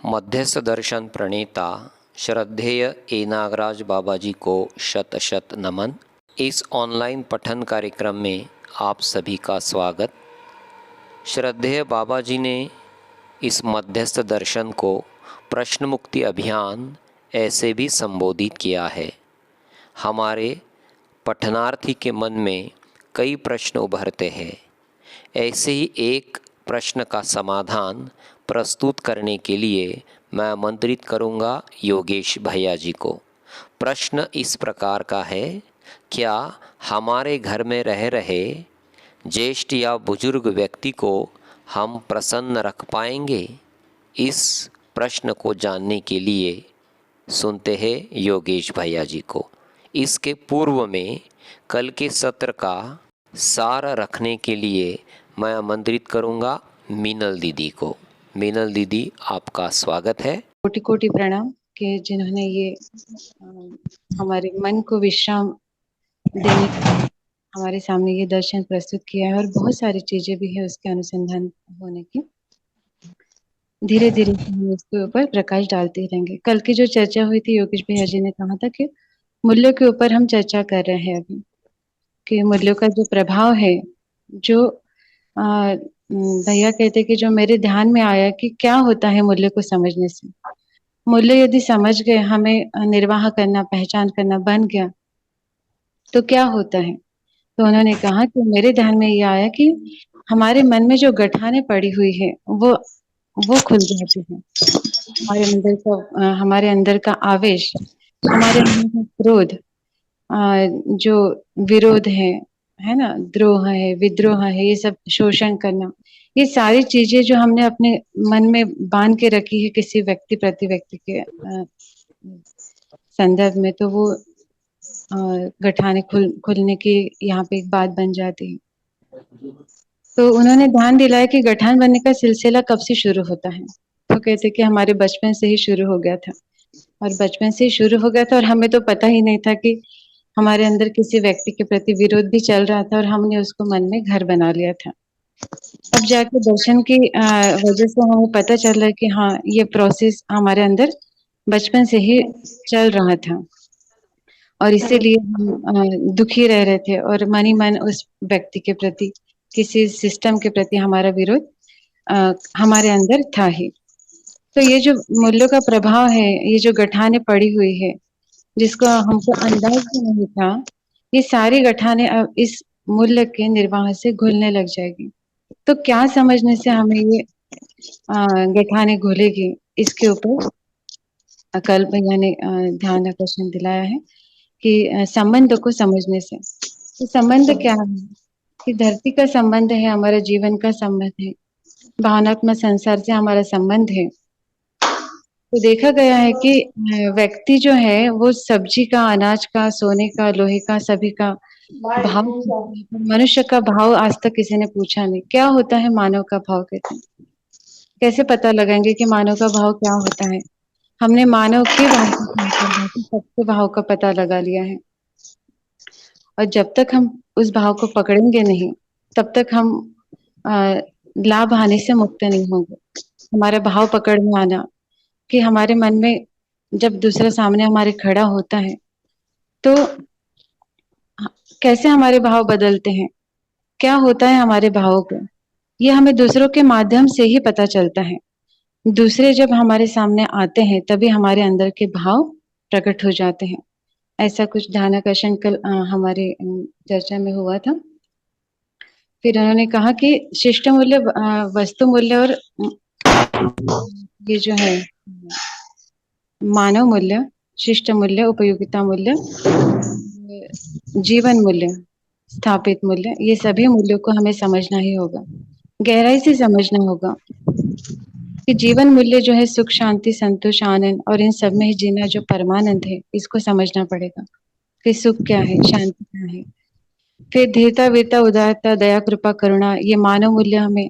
मध्यस्थ दर्शन प्रणेता श्रद्धेय ए नागराज बाबा जी को शत शत नमन। इस ऑनलाइन पठन कार्यक्रम में आप सभी का स्वागत। श्रद्धेय बाबा जी ने इस मध्यस्थ दर्शन को प्रश्न मुक्ति अभियान ऐसे भी संबोधित किया है। हमारे पठनार्थी के मन में कई प्रश्न उभरते हैं। ऐसे ही एक प्रश्न का समाधान प्रस्तुत करने के लिए मैं आमंत्रित करूंगा योगेश भैया जी को। प्रश्न इस प्रकार का है, क्या हमारे घर में रह रहे ज्येष्ठ या बुजुर्ग व्यक्ति को हम प्रसन्न रख पाएंगे? इस प्रश्न को जानने के लिए सुनते हैं योगेश भैया जी को। इसके पूर्व में कल के सत्र का सार रखने के लिए मैं आमंत्रित करूंगा मीनल दीदी को। मीनल दीदी, आपका स्वागत है। कोटि कोटि प्रणाम कि जिन्होंने ये हमारे मन को विश्राम देने हमारे सामने ये दर्शन प्रस्तुत किया है, और बहुत सारी चीजें भी है उसके अनुसंधान होने की। धीरे धीरे हम इसके ऊपर प्रकाश डालते रहेंगे। कल की जो चर्चा हुई थी, योगेश भैया जी ने कहा था कि मूल्यों के ऊपर हम चर्चा कर रहे हैं अभी, कि मूल्यों का जो प्रभाव है, जो भैया कहते कि जो मेरे ध्यान में आया कि क्या होता है मूल्य को समझने से। मूल्य यदि समझ गए, हमें निर्वाह करना, पहचान करना बन गया, तो क्या होता है। तो उन्होंने कहा कि मेरे ध्यान में ये आया कि हमारे मन में जो गठाने पड़ी हुई है वो खुल जाती है। हमारे अंदर का आवेश, हमारे अंदर का क्रोध, जो विरोध है ना, द्रोह है, विद्रोह है, ये सब शोषण करना, ये सारी चीजें जो हमने अपने मन में बांध के रखी है किसी व्यक्ति प्रति व्यक्ति के संदर्भ में, तो वो गठाने खुलने की यहाँ पे एक बात बन जाती है। तो उन्होंने ध्यान दिलाया कि गठान बनने का सिलसिला कब से शुरू होता है। तो कहते कि हमारे बचपन से ही शुरू हो गया था, और बचपन से ही शुरू हो गया था, और हमें तो पता ही नहीं था कि हमारे अंदर किसी व्यक्ति के प्रति विरोध भी चल रहा था, और हमने उसको मन में घर बना लिया था। अब जाके दर्शन की वजह से हमें पता चल रहा है कि हाँ, ये प्रोसेस हमारे अंदर बचपन से ही चल रहा था, और इसीलिए हम दुखी रह रहे थे, और मन ही मन उस व्यक्ति के प्रति, किसी सिस्टम के प्रति हमारा विरोध हमारे अंदर था ही। तो ये जो मूल्यों का प्रभाव है, ये जो गठाने पड़ी हुई है, जिसको हमको अंदाज भी नहीं था, ये सारी गठाने अब इस मूल्य के निर्वाह से घुलने लग जाएगी। तो क्या समझने से हमें ये गठाने घुलेगी, इसके ऊपर कल भैया ने ध्यान आकर्षण दिलाया है कि संबंध को समझने से। तो संबंध क्या है कि धरती का संबंध है, हमारा जीवन का संबंध है, भावनात्मक संसार से हमारा संबंध है। तो देखा गया है कि व्यक्ति जो है वो सब्जी का, अनाज का, सोने का, लोहे का, सभी का भाव, मनुष्य का भाव आज तक किसी ने पूछा नहीं। क्या होता है मानव का भाव, कहते हैं। कैसे पता लगाएंगे कि मानव का भाव क्या होता है? हमने मानव के भाव सबके भाव का पता लगा लिया है, और जब तक हम उस भाव को पकड़ेंगे नहीं, तब तक हम लाभ हानि से मुक्त नहीं होंगे। हमारा भाव पकड़ में आना, कि हमारे मन में जब दूसरा सामने हमारे खड़ा होता है, तो कैसे हमारे भाव बदलते हैं, क्या होता है हमारे भावों को, ये हमें दूसरों के माध्यम से ही पता चलता है। दूसरे जब हमारे सामने आते हैं, तभी हमारे अंदर के भाव प्रकट हो जाते हैं। ऐसा कुछ ध्यानाकर्षण कल हमारे चर्चा में हुआ था। फिर उन्होंने कहा कि शिष्ट मूल्य, वस्तु मूल्य, और ये जो है मानव मूल्य, शिष्ट मूल्य, उपयोगिता मूल्य, जीवन मूल्य, स्थापित मूल्य, ये सभी मूल्यों को हमें समझना ही होगा, गहराई से समझना होगा कि जीवन मूल्य जो है सुख, शांति, संतोष, आनंद, और इन सब में ही जीना जो परमानंद है, इसको समझना पड़ेगा कि सुख क्या है, शांति क्या है। फिर धीरता, वीरता, उदारता, दया, कृपा, करुणा, ये मानव मूल्य हमें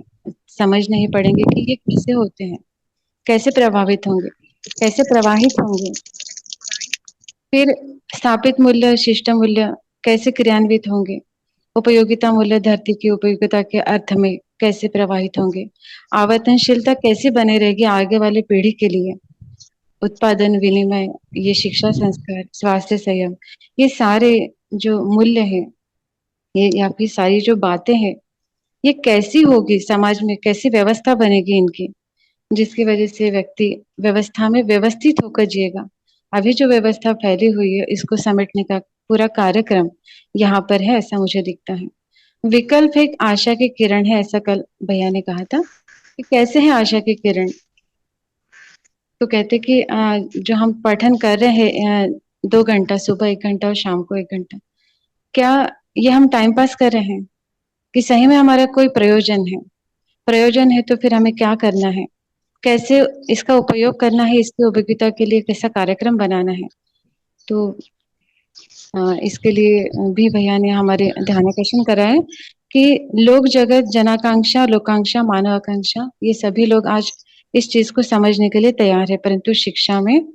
समझने ही पड़ेंगे कि ये कैसे होते हैं, कैसे प्रभावित होंगे, कैसे प्रवाहित होंगे। फिर स्थापित मूल्य, शिष्ट मूल्य कैसे क्रियान्वित होंगे। उपयोगिता मूल्य, धरती की उपयोगिता के अर्थ में कैसे प्रवाहित होंगे, आवर्तनशीलता कैसे बने रहेगी आगे वाली पीढ़ी के लिए, उत्पादन विनिमय, ये शिक्षा संस्कार, स्वास्थ्य संयम, ये सारे जो मूल्य हैं, ये या फिर सारी जो बातें हैं, ये कैसी होगी समाज में, कैसी व्यवस्था बनेगी इनकी, जिसकी वजह से व्यक्ति व्यवस्था में व्यवस्थित होकर जिएगा। अभी जो व्यवस्था फैली हुई है, इसको समेटने का पूरा कार्यक्रम यहाँ पर है, ऐसा मुझे दिखता है। विकल्प एक आशा की किरण है, ऐसा कल भैया ने कहा था कि कैसे है आशा की किरण। तो कहते कि जो हम पठन कर रहे हैं 2 घंटा सुबह, 1 घंटा और शाम को 1 घंटा, क्या ये हम टाइम पास कर रहे हैं कि सही में हमारा कोई प्रयोजन है? प्रयोजन है तो फिर हमें क्या करना है, कैसे इसका उपयोग करना है, इसकी उपयोगिता के लिए कैसा कार्यक्रम बनाना है। तो इसके लिए भी भैया ने हमारे ध्यानाकर्षण करा है कि लोक जगत, जनाकांक्षा, लोकांक्षा, मानव आकांक्षा, ये सभी लोग आज इस चीज को समझने के लिए तैयार है, परंतु शिक्षा में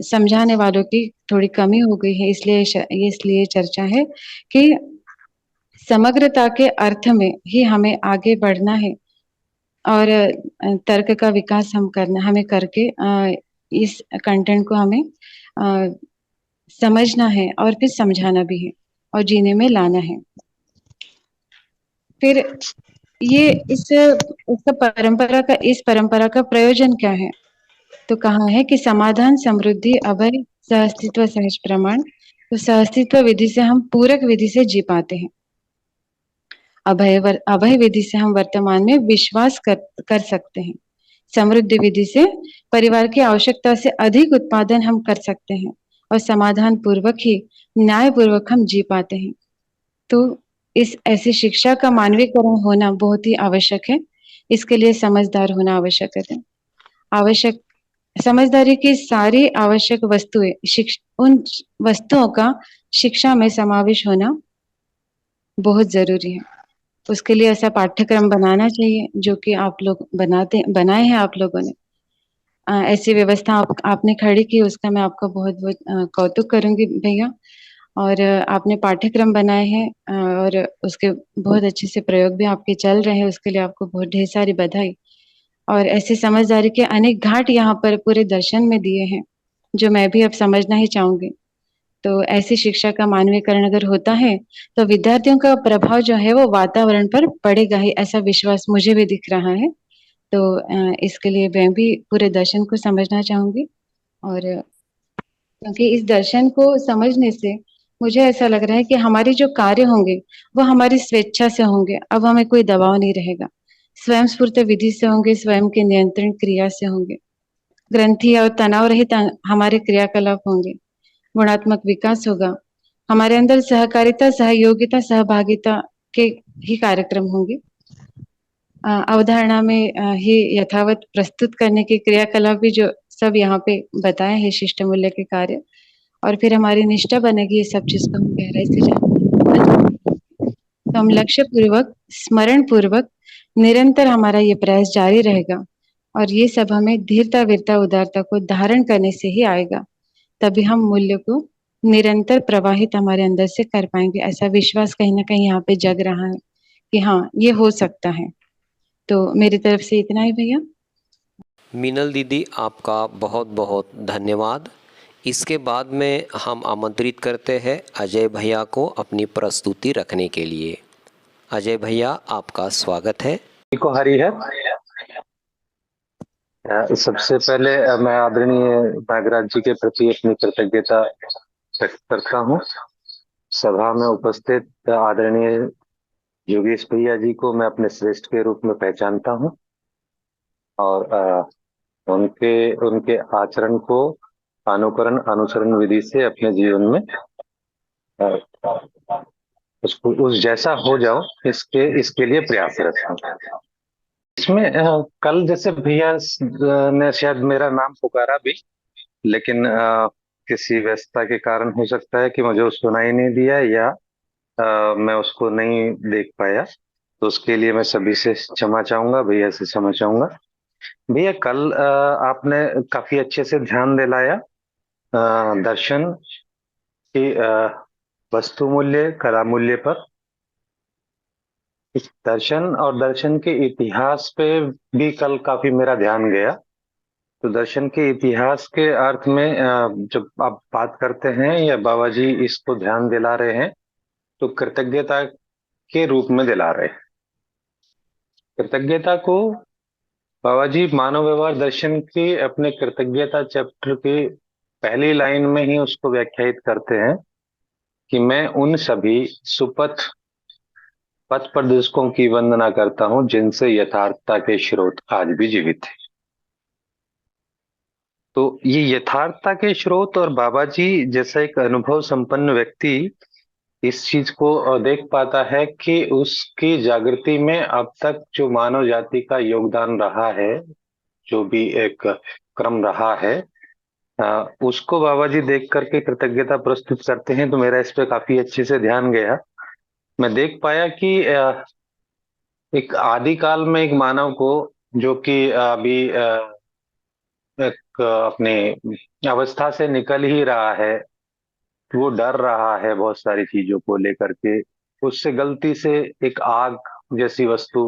समझाने वालों की थोड़ी कमी हो गई है। इसलिए चर्चा है कि समग्रता के अर्थ में ही हमें आगे बढ़ना है और तर्क का विकास हमें करके इस कंटेंट को हमें समझना है और फिर समझाना भी है और जीने में लाना है। फिर ये इस परंपरा का प्रयोजन क्या है? तो कहा है कि समाधान, समृद्धि, अभय, सहअस्तित्व, सहज प्रमाण। तो सहअस्तित्व विधि से हम पूरक विधि से जी पाते हैं। अभय विधि से हम वर्तमान में विश्वास कर सकते हैं। समृद्धि विधि से परिवार की आवश्यकता से अधिक उत्पादन हम कर सकते हैं और समाधान पूर्वक ही, न्याय पूर्वक हम जी पाते हैं। तो इस ऐसी शिक्षा का मानवीकरण होना बहुत ही आवश्यक है। इसके लिए समझदार होना आवश्यक है। आवश्यक समझदारी की सारी आवश्यक वस्तुएं, उन वस्तुओं का शिक्षा में समावेश होना बहुत जरूरी है। उसके लिए ऐसा पाठ्यक्रम बनाना चाहिए जो कि आप लोग बनाए हैं आप लोगों ने। ऐसी व्यवस्था आपने खड़ी की, उसका मैं आपका बहुत बहुत कौतुक करूंगी भैया। और आपने पाठ्यक्रम बनाए हैं और उसके बहुत अच्छे से प्रयोग भी आपके चल रहे हैं, उसके लिए आपको बहुत ढेर सारी बधाई। और ऐसी समझदारी के अनेक घाट यहाँ पर पूरे दर्शन में दिए हैं, जो मैं भी अब समझना ही चाहूंगी। तो ऐसी शिक्षा का मानवीकरण अगर होता है तो विद्यार्थियों का प्रभाव जो है वो वातावरण पर पड़ेगा ही, ऐसा विश्वास मुझे भी दिख रहा है। तो इसके लिए मैं भी पूरे दर्शन को समझना चाहूंगी। और क्योंकि इस दर्शन को समझने से मुझे ऐसा लग रहा है कि हमारे जो कार्य होंगे वो हमारी स्वेच्छा से होंगे। अब हमें कोई दबाव नहीं रहेगा, स्वयं स्फूर्त विधि से होंगे, स्वयं के नियंत्रण क्रिया से होंगे, ग्रंथि और तनाव रहित हमारे क्रियाकलाप होंगे, गुणात्मक विकास होगा, हमारे अंदर सहकारिता, सहयोगिता, सहभागिता के ही कार्यक्रम होंगे। अवधारणा में ही यथावत प्रस्तुत करने के क्रियाकलाप भी जो सब यहाँ पे बताए हैं, शिष्ट मूल्य के कार्य, और फिर हमारी निष्ठा बनेगी, ये सब चीज को हम गहराई से जान। तो हम लक्ष्य पूर्वक, स्मरण पूर्वक निरंतर हमारा ये प्रयास जारी रहेगा और ये सब हमें धीरता, वीरता, उदारता को धारण करने से ही आएगा। तभी हम मूल्य को निरंतर प्रवाहित हमारे अंदर से कर पाएंगे। ऐसा विश्वास कहीं ना कहीं यहाँ पे जग रहा है कि हाँ, ये हो सकता है। तो मेरी तरफ से इतना ही भैया। मीनल दीदी, आपका बहुत बहुत धन्यवाद। इसके बाद में हम आमंत्रित करते हैं अजय भैया को अपनी प्रस्तुति रखने के लिए। अजय भैया, आपका स्वागत है। को हरी है। सबसे पहले मैं आदरणीय नागराज जी के प्रति अपनी कृतज्ञता व्यक्त करता हूँ। सभा में उपस्थित आदरणीय योगेश भैया जी को मैं अपने श्रेष्ठ के रूप में पहचानता हूँ और उनके उनके आचरण को अनुसरण विधि से अपने जीवन में उसको उस जैसा हो जाओ, इसके लिए प्रयासरत हूँ। इसमें कल जैसे भैया ने शायद मेरा नाम पुकारा भी, लेकिन किसी व्यस्तता के कारण हो सकता है कि मुझे वो सुनाई नहीं दिया या मैं उसको नहीं देख पाया, तो उसके लिए मैं सभी से क्षमा चाहूंगा, भैया से क्षमा चाहूंगा। भैया कल आपने काफी अच्छे से ध्यान दिलाया दर्शन की वस्तु मूल्य, कला मूल्य पर, इस दर्शन और दर्शन के इतिहास पे भी कल काफी मेरा ध्यान गया। तो दर्शन के इतिहास के अर्थ में जब आप बात करते हैं या बाबा जी इसको ध्यान दिला रहे हैं, तो कृतज्ञता के रूप में दिला रहे हैं। कृतज्ञता को बाबा जी मानव व्यवहार दर्शन के अपने कृतज्ञता चैप्टर के पहली लाइन में ही उसको व्याख्यायित करते हैं कि मैं उन सभी सुपथ पथ प्रदर्शकों की वंदना करता हूं जिनसे यथार्थता के स्रोत आज भी जीवित है। तो ये यथार्थता के स्रोत और बाबा जी जैसा एक अनुभव संपन्न व्यक्ति इस चीज को देख पाता है कि उसकी जागृति में अब तक जो मानव जाति का योगदान रहा है, जो भी एक क्रम रहा है, उसको बाबा जी देख करके कृतज्ञता प्रस्तुत करते हैं। तो मेरा इस पे काफी अच्छे से ध्यान गया। मैं देख पाया कि एक आदिकाल में एक मानव को, जो कि अभी एक अपने अवस्था से निकल ही रहा है, वो डर रहा है बहुत सारी चीजों को लेकर के, उससे गलती से एक आग जैसी वस्तु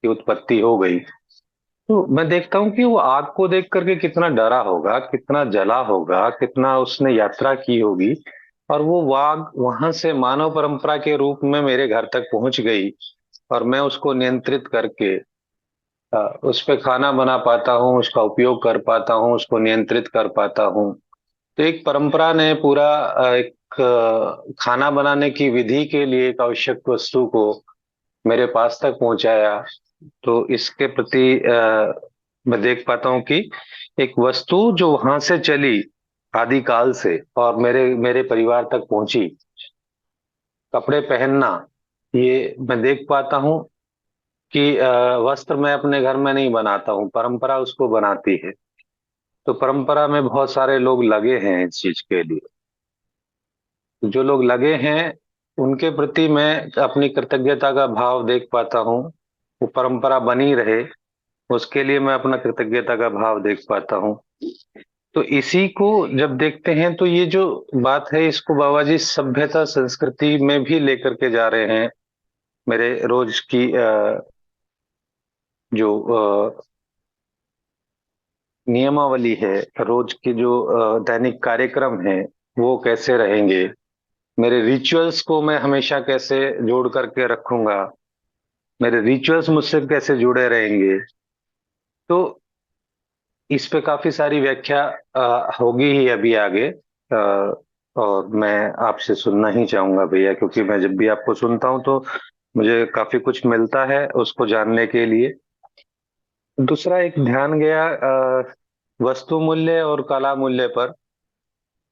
की उत्पत्ति हो गई। तो मैं देखता हूँ कि वो आग को देख करके कितना डरा होगा, कितना जला होगा, कितना उसने यात्रा की होगी, और वो आग वहां से मानव परंपरा के रूप में मेरे घर तक पहुंच गई, और मैं उसको नियंत्रित करके उस पे खाना बना पाता हूँ, उसका उपयोग कर पाता हूँ, उसको नियंत्रित कर पाता हूँ। तो एक परंपरा ने पूरा एक खाना बनाने की विधि के लिए एक आवश्यक वस्तु को मेरे पास तक पहुंचाया। तो इसके प्रति मैं देख पाता हूँ कि एक वस्तु जो वहां से चली आदिकाल से और मेरे मेरे परिवार तक पहुंची, कपड़े पहनना, ये मैं देख पाता हूँ कि वस्त्र मैं अपने घर में नहीं बनाता हूँ, परंपरा उसको बनाती है। तो परंपरा में बहुत सारे लोग लगे हैं इस चीज के लिए। जो लोग लगे हैं उनके प्रति मैं अपनी कृतज्ञता का भाव देख पाता हूँ। वो परंपरा बनी रहे, उसके लिए मैं अपना कृतज्ञता का भाव देख पाता हूँ। तो इसी को जब देखते हैं तो ये जो बात है, इसको बाबा जी सभ्यता संस्कृति में भी लेकर के जा रहे हैं। मेरे रोज की जो नियमावली है, रोज के जो दैनिक कार्यक्रम है, वो कैसे रहेंगे, मेरे रिचुअल्स को मैं हमेशा कैसे जोड़ करके रखूंगा, मेरे रिचुअल्स मुझसे कैसे जुड़े रहेंगे। तो इस पे काफी सारी व्याख्या होगी ही अभी आगे। और मैं आपसे सुनना ही चाहूंगा भैया, क्योंकि मैं जब भी आपको सुनता हूं तो मुझे काफी कुछ मिलता है उसको जानने के लिए। दूसरा एक ध्यान गया वस्तु मूल्य और कला मूल्य पर।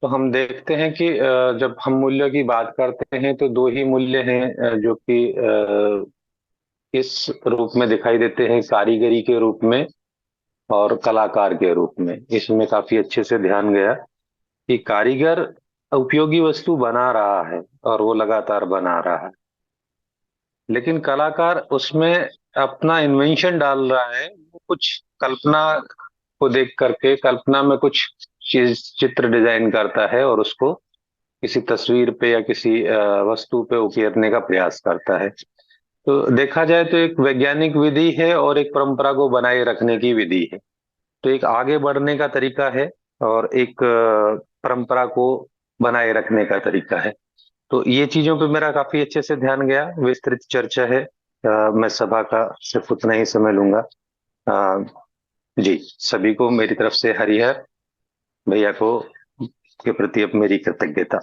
तो हम देखते हैं कि जब हम मूल्यों की बात करते हैं तो दो ही मूल्य हैं जो कि इस रूप में दिखाई देते हैं, कारीगरी के रूप में और कलाकार के रूप में। इसमें काफी अच्छे से ध्यान गया कि कारीगर उपयोगी वस्तु बना रहा है और वो लगातार बना रहा है, लेकिन कलाकार उसमें अपना इन्वेंशन डाल रहा है। वो कुछ कल्पना को देख करके कल्पना में कुछ चीज चित्र डिजाइन करता है और उसको किसी तस्वीर पे या किसी वस्तु पे उकेरने का प्रयास करता है। तो देखा जाए तो एक वैज्ञानिक विधि है और एक परंपरा को बनाए रखने की विधि है। तो एक आगे बढ़ने का तरीका है और एक परंपरा को बनाए रखने का तरीका है। तो ये चीजों पे मेरा काफी अच्छे से ध्यान गया। विस्तृत चर्चा है, मैं सभा का सिर्फ उतना ही समय लूंगा। अ, जी, सभी को मेरी तरफ से हरिहर भैया को के प्रति अब मेरी कृतज्ञता।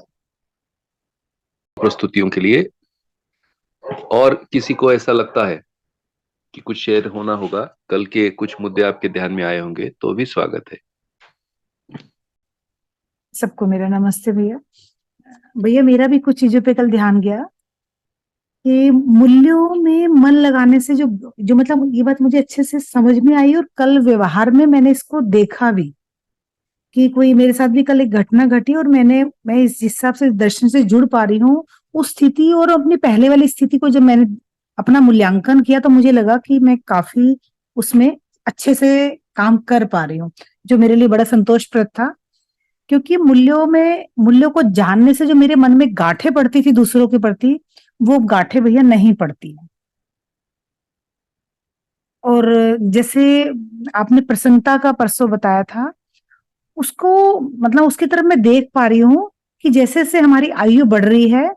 प्रस्तुतियों के लिए। और किसी को ऐसा लगता है कि कुछ शेयर होना होगा, कल के कुछ मुद्दे आपके ध्यान में आए होंगे, तो भी स्वागत है। सबको मेरा नमस्ते भैया। भैया मेरा भी कुछ चीजों पे कल ध्यान गया कि मूल्यों में मन लगाने से जो जो मतलब ये बात मुझे अच्छे से समझ में आई, और कल व्यवहार में मैंने इसको देखा भी कि कोई मेरे साथ भी कल एक घटना घटी, और मैं इस हिसाब से दर्शन से जुड़ पा रही हूँ उस स्थिति और अपनी पहले वाली स्थिति को। जब मैंने अपना मूल्यांकन किया तो मुझे लगा कि मैं काफी उसमें अच्छे से काम कर पा रही हूँ, जो मेरे लिए बड़ा संतोषप्रद था। क्योंकि मूल्यों को जानने से जो मेरे मन में गांठें पड़ती थी दूसरों के प्रति, वो गांठें भैया नहीं पड़ती है। और जैसे आपने प्रसन्नता का परसों बताया था, उसको मतलब उसकी तरफ मैं देख पा रही हूँ कि जैसे जैसे हमारी आयु बढ़ रही है,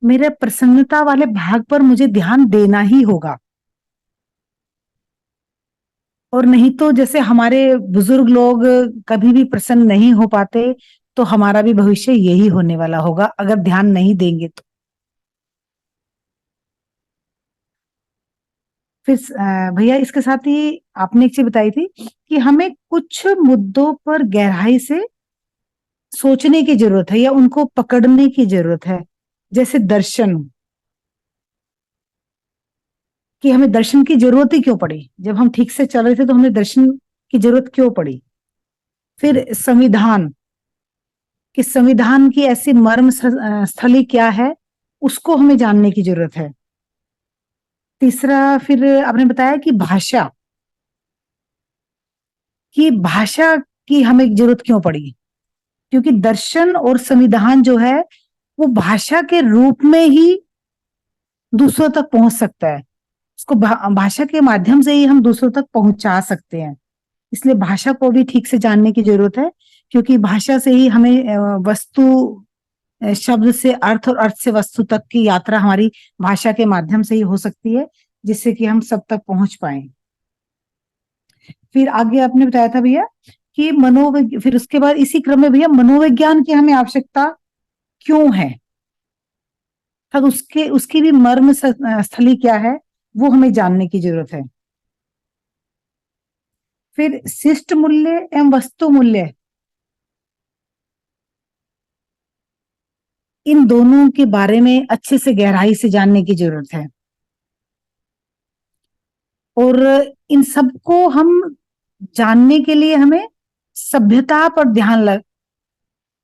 मेरे प्रसन्नता वाले भाग पर मुझे ध्यान देना ही होगा। और नहीं तो जैसे हमारे बुजुर्ग लोग कभी भी प्रसन्न नहीं हो पाते, तो हमारा भी भविष्य यही होने वाला होगा अगर ध्यान नहीं देंगे तो। फिर भैया इसके साथ ही आपने एक चीज बताई थी कि हमें कुछ मुद्दों पर गहराई से सोचने की जरूरत है या उनको पकड़ने की जरूरत है, जैसे दर्शन, कि हमें दर्शन की जरूरत ही क्यों पड़ी, जब हम ठीक से चल रहे थे तो हमें दर्शन की जरूरत क्यों पड़ी। फिर संविधान, कि संविधान की ऐसी मर्म स्थली क्या है, उसको हमें जानने की जरूरत है। तीसरा फिर आपने बताया कि भाषा, कि भाषा की हमें जरूरत क्यों पड़ी, क्योंकि दर्शन और संविधान जो है वो भाषा के रूप में ही दूसरों तक पहुंच सकता है। उसको भाषा के माध्यम से ही हम दूसरों तक पहुंचा सकते हैं। इसलिए भाषा को भी ठीक से जानने की जरूरत है, क्योंकि भाषा से ही हमें वस्तु, शब्द से अर्थ और अर्थ से वस्तु तक की यात्रा हमारी भाषा के माध्यम से ही हो सकती है, जिससे कि हम सब तक पहुंच पाए। फिर आगे आपने बताया था भैया कि फिर उसके बाद इसी क्रम में भैया मनोविज्ञान की हमें आवश्यकता क्यों है, तब उसके उसकी भी मर्म स्थली क्या है, वो हमें जानने की जरूरत है। फिर शिष्ट मूल्य एवं वस्तु मूल्य, इन दोनों के बारे में अच्छे से गहराई से जानने की जरूरत है। और इन सबको हम जानने के लिए हमें सभ्यता पर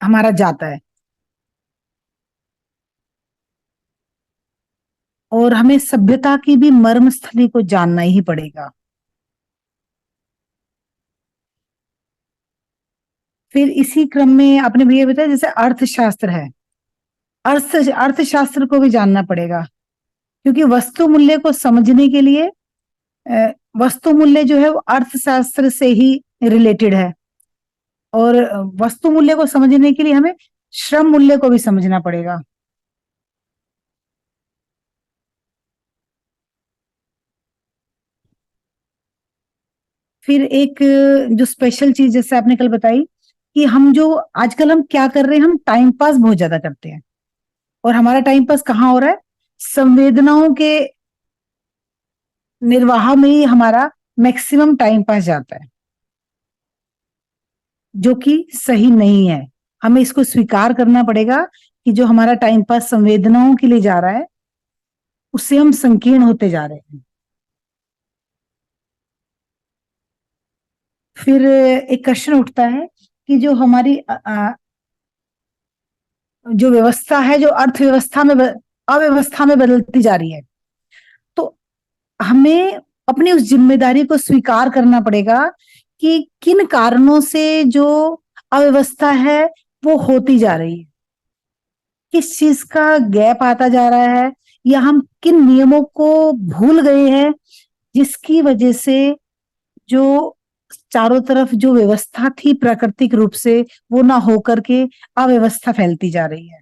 हमारा जाता है, और हमें सभ्यता की भी मर्म स्थली को जानना ही पड़ेगा। फिर इसी क्रम में आपने भैया बताया जैसे अर्थशास्त्र है, अर्थशास्त्र को भी जानना पड़ेगा, क्योंकि वस्तु मूल्य को समझने के लिए वस्तु मूल्य जो है वो अर्थशास्त्र से ही रिलेटेड है, और वस्तु मूल्य को समझने के लिए हमें श्रम मूल्य को भी समझना पड़ेगा। फिर एक जो स्पेशल चीज जैसे आपने कल बताई कि हम जो आजकल हम क्या कर रहे हैं, हम टाइम पास बहुत ज्यादा करते हैं, और हमारा टाइम पास कहाँ हो रहा है, संवेदनाओं के निर्वाह में ही हमारा मैक्सिमम टाइम पास जाता है, जो कि सही नहीं है। हमें इसको स्वीकार करना पड़ेगा कि जो हमारा टाइम पास संवेदनाओं के लिए जा रहा है, उससे हम संकीर्ण होते जा रहे हैं। फिर एक क्वेश्चन उठता है कि जो हमारी जो व्यवस्था है, जो अर्थव्यवस्था में अव्यवस्था में बदलती जा रही है, तो हमें अपनी उस जिम्मेदारी को स्वीकार करना पड़ेगा कि किन कारणों से जो अव्यवस्था है वो होती जा रही है, किस चीज का गैप आता जा रहा है, या हम किन नियमों को भूल गए हैं, जिसकी वजह से जो चारों तरफ जो व्यवस्था थी प्राकृतिक रूप से, वो ना होकर के अव्यवस्था फैलती जा रही है।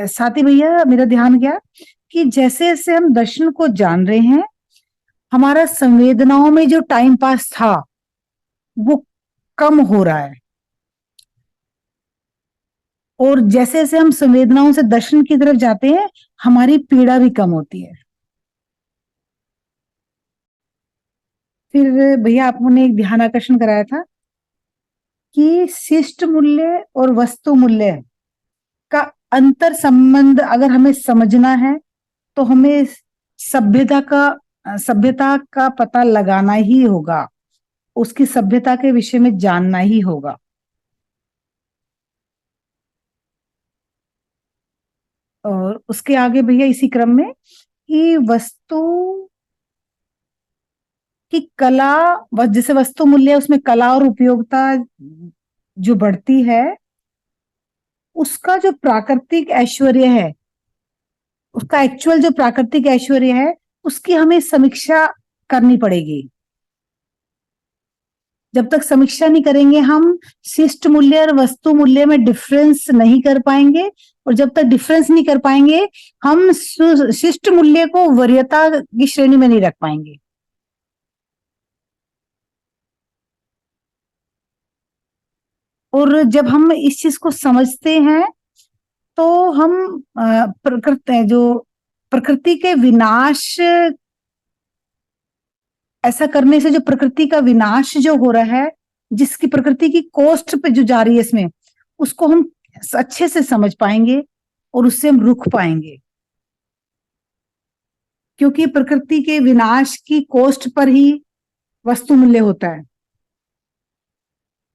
साथ ही भैया मेरा ध्यान गया कि जैसे जैसे हम दर्शन को जान रहे हैं, हमारा संवेदनाओं में जो टाइम पास था वो कम हो रहा है, और जैसे जैसे हम संवेदनाओं से दर्शन की तरफ जाते हैं, हमारी पीड़ा भी कम होती है। फिर भैया आपने एक ध्यान आकर्षण कराया था कि शिष्ट मूल्य और वस्तु मूल्य का अंतर संबंध अगर हमें समझना है, तो हमें सभ्यता का पता लगाना ही होगा, उसकी सभ्यता के विषय में जानना ही होगा। और उसके आगे भैया इसी क्रम में कि वस्तु की कला, जैसे वस्तु मूल्य उसमें कला और उपयोगिता जो बढ़ती है, उसका जो प्राकृतिक ऐश्वर्य है, उसका एक्चुअल जो प्राकृतिक ऐश्वर्य है, उसकी हमें समीक्षा करनी पड़ेगी। जब तक समीक्षा नहीं करेंगे हम शिष्ट मूल्य और वस्तु मूल्य में डिफरेंस नहीं कर पाएंगे, और जब तक डिफरेंस नहीं कर पाएंगे हम शिष्ट मूल्य को वरीयता की श्रेणी में नहीं रख पाएंगे। और जब हम इस चीज को समझते हैं तो हम प्रकृति के विनाश, ऐसा करने से जो प्रकृति का विनाश जो हो रहा है, जिसकी प्रकृति की कोस्ट पे जो जा रही है इसमें, उसको हम अच्छे से समझ पाएंगे और उससे हम रुक पाएंगे। क्योंकि प्रकृति के विनाश की कोस्ट पर ही वस्तु मूल्य होता है,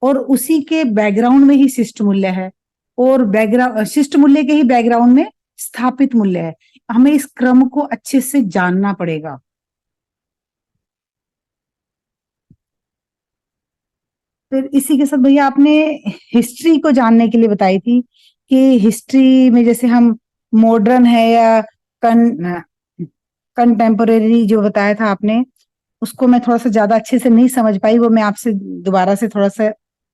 और उसी के बैकग्राउंड में ही शिष्ट मूल्य है, और बैकग्राउंड शिष्ट मूल्य के ही बैकग्राउंड में स्थापित मूल्य है। हमें इस क्रम को अच्छे से जानना पड़ेगा। फिर इसी के साथ भैया आपने हिस्ट्री को जानने के लिए बताई थी कि हिस्ट्री में जैसे हम मॉडर्न है या कंटेम्पोरेरी जो बताया था आपने, उसको मैं थोड़ा सा ज्यादा अच्छे से नहीं समझ पाई। वो मैं आपसे दोबारा से थोड़ा सा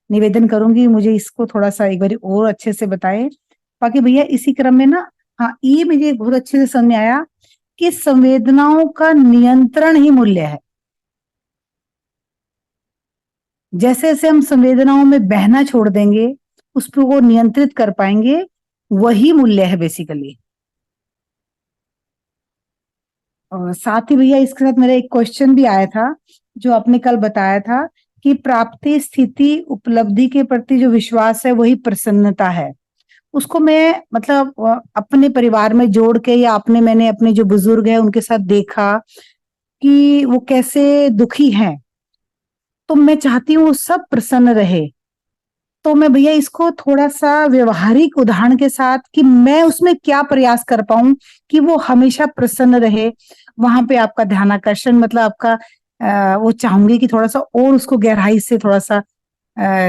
निवेदन करूंगी, मुझे इसको थोड़ा सा एक बार और अच्छे से बताएं। बाकी भैया इसी क्रम में ना, हाँ, ये मुझे बहुत अच्छे से समझ में आया कि संवेदनाओं का नियंत्रण ही मूल्य है। जैसे जैसे हम संवेदनाओं में बहना छोड़ देंगे, उस पर वो नियंत्रित कर पाएंगे, वही मूल्य है बेसिकली। और साथ ही भैया इसके साथ मेरा एक क्वेश्चन भी आया था, जो आपने कल बताया था कि प्राप्ति, स्थिति, उपलब्धि के प्रति जो विश्वास है वही प्रसन्नता है। उसको मैं मतलब अपने परिवार में जोड़ के, या मैंने अपने जो बुजुर्ग है उनके साथ देखा कि वो कैसे दुखी हैं, तो मैं चाहती हूँ वो सब प्रसन्न रहे। तो मैं भैया इसको थोड़ा सा व्यवहारिक उदाहरण के साथ कि मैं उसमें क्या प्रयास कर पाऊं कि वो हमेशा प्रसन्न रहे, वहां पे आपका ध्यानाकर्षण, मतलब आपका वो चाहूंगी कि थोड़ा सा और उसको गहराई से थोड़ा सा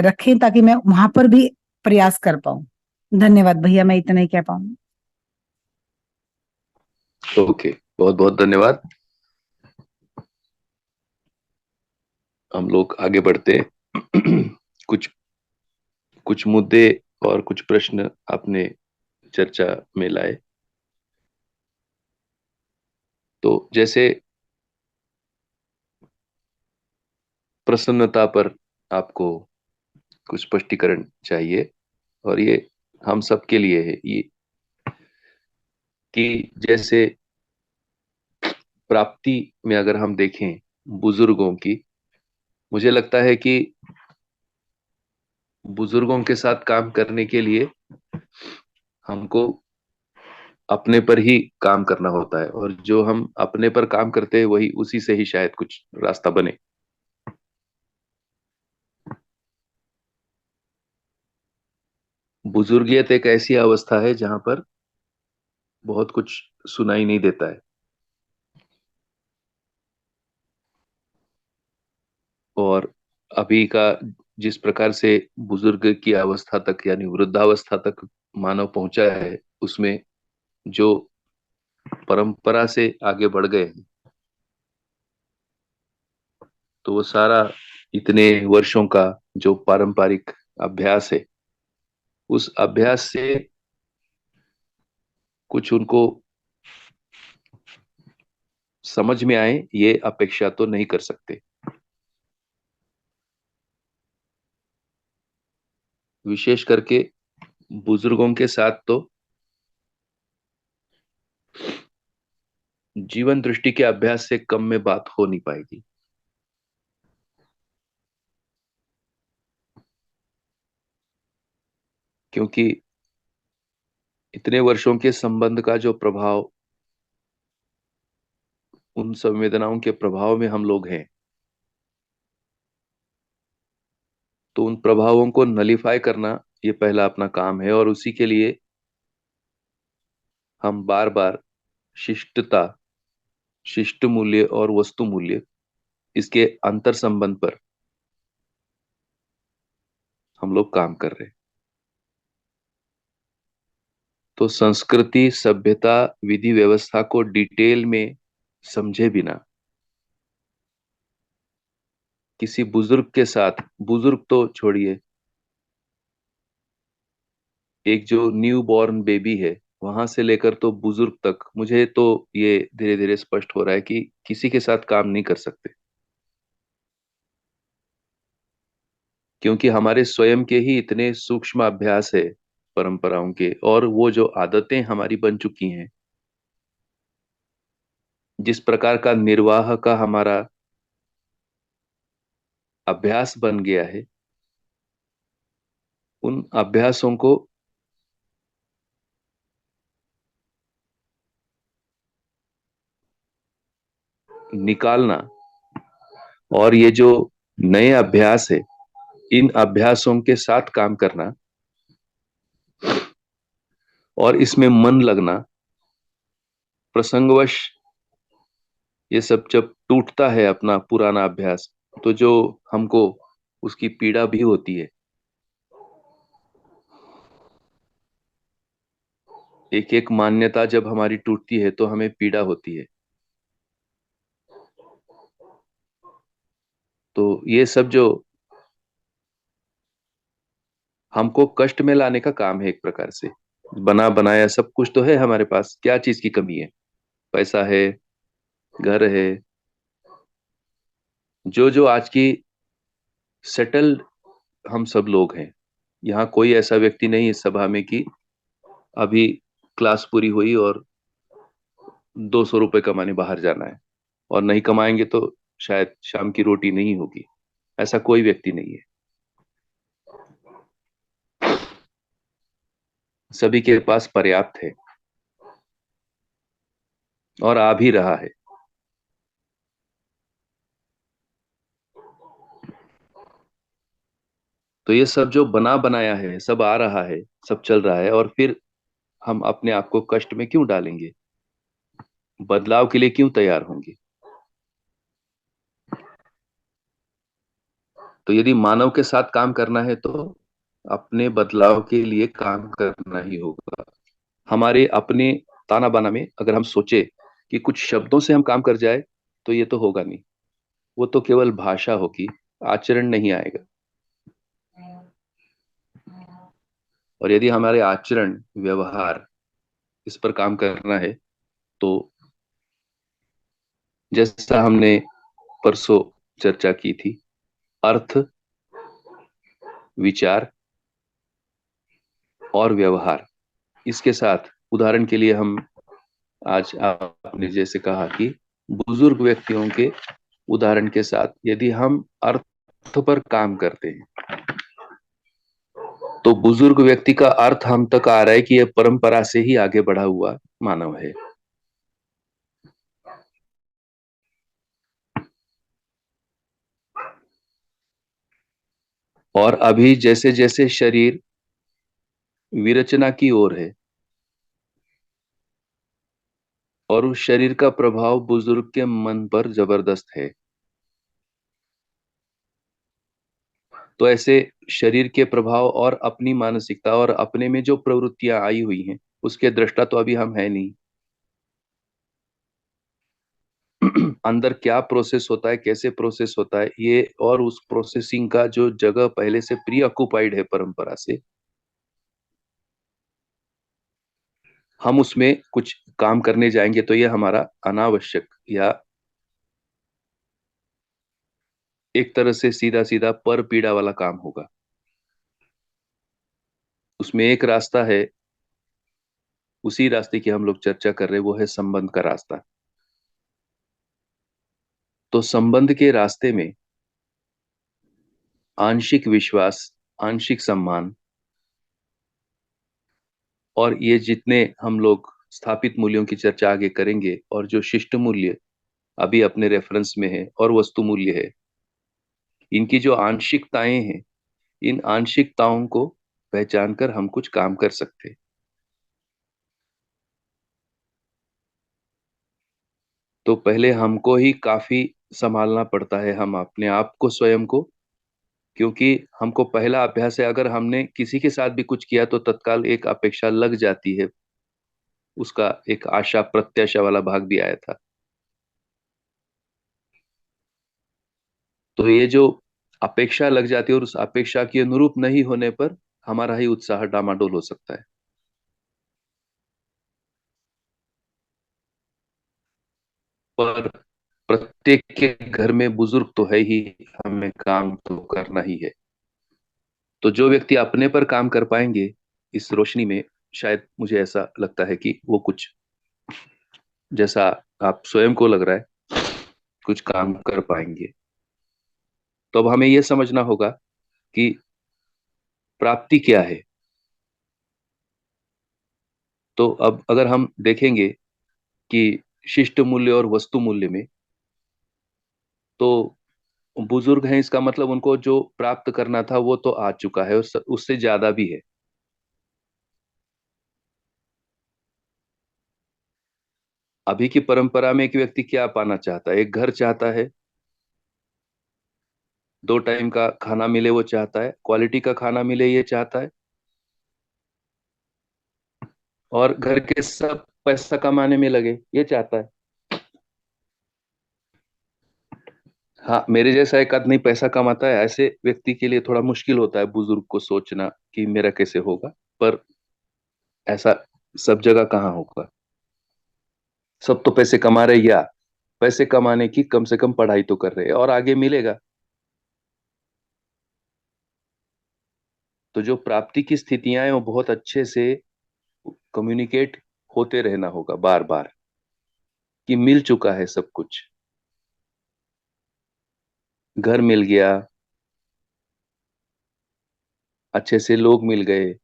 रखें, ताकि मैं वहां पर भी प्रयास कर पाऊं। धन्यवाद भैया, मैं इतना ही कह पाऊंगी। ओके, बहुत बहुत धन्यवाद। हम लोग आगे बढ़ते हैं। कुछ कुछ मुद्दे और कुछ प्रश्न आपने चर्चा में लाए। तो जैसे प्रसन्नता पर आपको कुछ स्पष्टीकरण चाहिए, और ये हम सबके लिए है ये, कि जैसे प्राप्ति में अगर हम देखें बुजुर्गों की, मुझे लगता है कि बुजुर्गों के साथ काम करने के लिए हमको अपने पर ही काम करना होता है, और जो हम अपने पर काम करते हैं वही, उसी से ही शायद कुछ रास्ता बने। बुजुर्गियत एक ऐसी अवस्था है जहां पर बहुत कुछ सुनाई नहीं देता है, और अभी का जिस प्रकार से बुजुर्ग की अवस्था तक यानी वृद्धावस्था तक मानव पहुंचा है, उसमें जो परंपरा से आगे बढ़ गए हैं, तो वो सारा इतने वर्षों का जो पारंपरिक अभ्यास है, उस अभ्यास से कुछ उनको समझ में आए ये अपेक्षा तो नहीं कर सकते। विशेष करके बुजुर्गों के साथ तो जीवन दृष्टि के अभ्यास से कम में बात हो नहीं पाएगी। क्योंकि इतने वर्षों के संबंध का जो प्रभाव, उन संवेदनाओं के प्रभाव में हम लोग हैं, तो उन प्रभावों को नलीफाई करना ये पहला अपना काम है, और उसी के लिए हम बार बार शिष्टता, शिष्ट मूल्य और वस्तु मूल्य, इसके अंतर संबंध पर हम लोग काम कर रहे हैं। तो संस्कृति, सभ्यता, विधि व्यवस्था को डिटेल में समझे बिना किसी बुजुर्ग के साथ, बुजुर्ग तो छोड़िए, एक जो न्यू बॉर्न बेबी है वहां से लेकर तो बुजुर्ग तक, मुझे तो ये धीरे धीरे स्पष्ट हो रहा है कि किसी के साथ काम नहीं कर सकते, क्योंकि हमारे स्वयं के ही इतने सूक्ष्म अभ्यास है परंपराओं के, और वो जो आदतें हमारी बन चुकी हैं, जिस प्रकार का निर्वाह का हमारा अभ्यास बन गया है, उन अभ्यासों को निकालना, और ये जो नए अभ्यास है इन अभ्यासों के साथ काम करना और इसमें मन लगना, प्रसंगवश ये सब जब टूटता है अपना पुराना अभ्यास, तो जो हमको उसकी पीड़ा भी होती है। एक एक मान्यता जब हमारी टूटती है तो हमें पीड़ा होती है। तो ये सब जो हमको कष्ट में लाने का काम है, एक प्रकार से बना बनाया सब कुछ तो है हमारे पास, क्या चीज की कमी है? पैसा है, घर है, जो जो आज की सेटल्ड हम सब लोग हैं। यहाँ कोई ऐसा व्यक्ति नहीं इस सभा में कि अभी क्लास पूरी हुई और 200 रुपए कमाने बाहर जाना है, और नहीं कमाएंगे तो शायद शाम की रोटी नहीं होगी। ऐसा कोई व्यक्ति नहीं है, सभी के पास पर्याप्त है और आ भी रहा है। तो ये सब जो बना बनाया है सब आ रहा है, सब चल रहा है, और फिर हम अपने आप को कष्ट में क्यों डालेंगे? बदलाव के लिए क्यों तैयार होंगे? तो यदि मानव के साथ काम करना है तो अपने बदलाव के लिए काम करना ही होगा। हमारे अपने ताना बाना में अगर हम सोचे कि कुछ शब्दों से हम काम कर जाए, तो ये तो होगा नहीं, वो तो केवल भाषा होगी, आचरण नहीं आएगा। और यदि हमारे आचरण, व्यवहार इस पर काम करना है, तो जैसा हमने परसों चर्चा की थी, अर्थ, विचार और व्यवहार, इसके साथ उदाहरण के लिए हम आज आपने जैसे कहा कि बुजुर्ग व्यक्तियों के उदाहरण के साथ यदि हम अर्थ पर काम करते हैं, तो बुजुर्ग व्यक्ति का अर्थ हम तक आ रहा है कि यह परंपरा से ही आगे बढ़ा हुआ मानव है। और अभी जैसे जैसे शरीर विरचना की ओर है और उस शरीर का प्रभाव बुजुर्ग के मन पर जबरदस्त है, तो ऐसे शरीर के प्रभाव और अपनी मानसिकता और अपने में जो प्रवृत्तियां आई हुई हैं उसके दृष्टा तो अभी हम है नहीं। अंदर क्या प्रोसेस होता है, कैसे प्रोसेस होता है, ये और उस प्रोसेसिंग का जो जगह पहले से प्री ऑक्युपाइड है परंपरा से, हम उसमें कुछ काम करने जाएंगे तो ये हमारा अनावश्यक या एक तरह से सीधा सीधा पर पीड़ा वाला काम होगा। उसमें एक रास्ता है, उसी रास्ते की हम लोग चर्चा कर रहे हैं, वो है संबंध का रास्ता। तो संबंध के रास्ते में आंशिक विश्वास, आंशिक सम्मान, और ये जितने हम लोग स्थापित मूल्यों की चर्चा आगे करेंगे, और जो शिष्ट मूल्य अभी अपने रेफरेंस में है और वस्तु मूल्य है, इनकी जो आंशिकताएं हैं, इन आंशिकताओं को पहचान कर हम कुछ काम कर सकते हैं। तो पहले हमको ही काफी संभालना पड़ता है, हम अपने आप को, स्वयं को, क्योंकि हमको पहला अभ्यास है, अगर हमने किसी के साथ भी कुछ किया तो तत्काल एक अपेक्षा लग जाती है उसका एक आशा प्रत्याशा वाला भाग भी आया था। तो ये जो अपेक्षा लग जाती है और उस अपेक्षा के अनुरूप नहीं होने पर हमारा ही उत्साह डामाडोल हो सकता है। पर प्रत्येक के घर में बुजुर्ग तो है ही, हमें काम तो करना ही है। तो जो व्यक्ति अपने पर काम कर पाएंगे इस रोशनी में, शायद मुझे ऐसा लगता है कि वो कुछ, जैसा आप स्वयं को लग रहा है, कुछ काम कर पाएंगे। तो अब हमें यह समझना होगा कि प्राप्ति क्या है। तो अब अगर हम देखेंगे कि शिष्ट मूल्य और वस्तु मूल्य में, तो बुजुर्ग हैं इसका मतलब उनको जो प्राप्त करना था वो तो आ चुका है और उससे ज्यादा भी है। अभी की परंपरा में एक व्यक्ति क्या पाना चाहता है? एक घर चाहता है, 2 टाइम का खाना मिले वो चाहता है, क्वालिटी का खाना मिले ये चाहता है, और घर के सब पैसा कमाने में लगे ये चाहता है। हाँ, मेरे जैसा एक आदमी पैसा कमाता है, ऐसे व्यक्ति के लिए थोड़ा मुश्किल होता है बुजुर्ग को सोचना कि मेरा कैसे होगा। पर ऐसा सब जगह कहाँ होगा? सब तो पैसे कमा रहे, या पैसे कमाने की कम से कम पढ़ाई तो कर रहे हैं और आगे मिलेगा। तो जो प्राप्ति की स्थितियां हैं वो बहुत अच्छे से कम्युनिकेट होते रहना होगा बार बार, कि मिल चुका है सब कुछ। घर मिल गया, अच्छे से लोग मिल गए,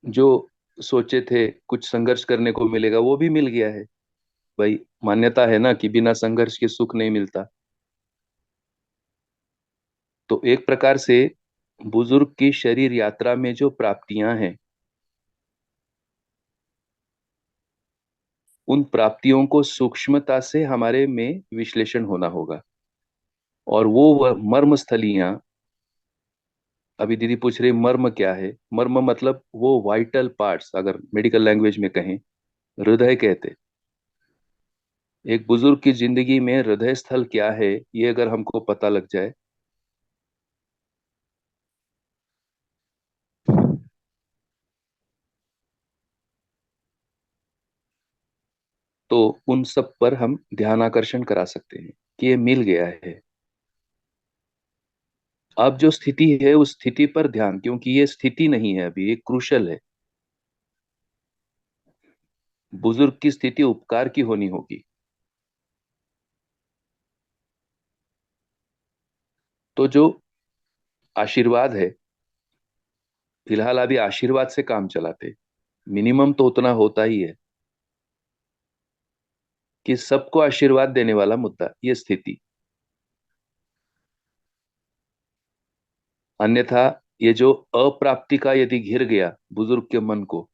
जो सोचे थे कुछ संघर्ष करने को मिलेगा वो भी मिल गया है। भाई, मान्यता है ना कि बिना संघर्ष के सुख नहीं मिलता। तो एक प्रकार से बुजुर्ग की शरीर यात्रा में जो प्राप्तियां हैं, उन प्राप्तियों को सूक्ष्मता से हमारे में विश्लेषण होना होगा। और वो मर्म स्थलियां, अभी दीदी पूछ रही मर्म क्या है। मर्म मतलब वो वाइटल पार्ट्स, अगर मेडिकल लैंग्वेज में कहें, हृदय कहते। एक बुजुर्ग की जिंदगी में हृदय स्थल क्या है, ये अगर हमको पता लग जाए, तो उन सब पर हम ध्यान आकर्षण करा सकते हैं कि ये मिल गया है। अब जो स्थिति है उस स्थिति पर ध्यान, क्योंकि ये स्थिति नहीं है, अभी ये क्रूशल है। बुजुर्ग की स्थिति उपकार की होनी होगी। तो जो आशीर्वाद है, फिलहाल अभी आशीर्वाद से काम चलाते, मिनिमम तो उतना होता ही है कि सबको आशीर्वाद देने वाला मुद्दा, ये स्थिति। अन्यथा ये जो अप्राप्ति का यदि घिर गया बुजुर्ग के मन को,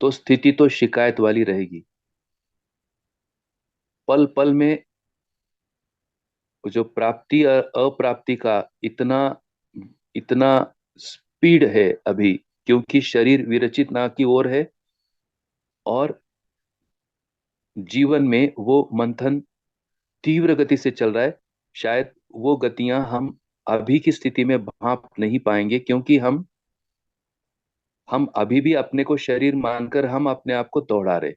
तो स्थिति तो शिकायत वाली रहेगी। पल पल में जो प्राप्ति और अप्राप्ति का इतना इतना स्पीड है अभी, क्योंकि शरीर विरचित ना की ओर है, और जीवन में वो मंथन तीव्र गति से चल रहा है। शायद वो गतियां हम अभी की स्थिति में भांप नहीं पाएंगे, क्योंकि हम अभी भी अपने को शरीर मानकर हम अपने आप को दौड़ा रहे।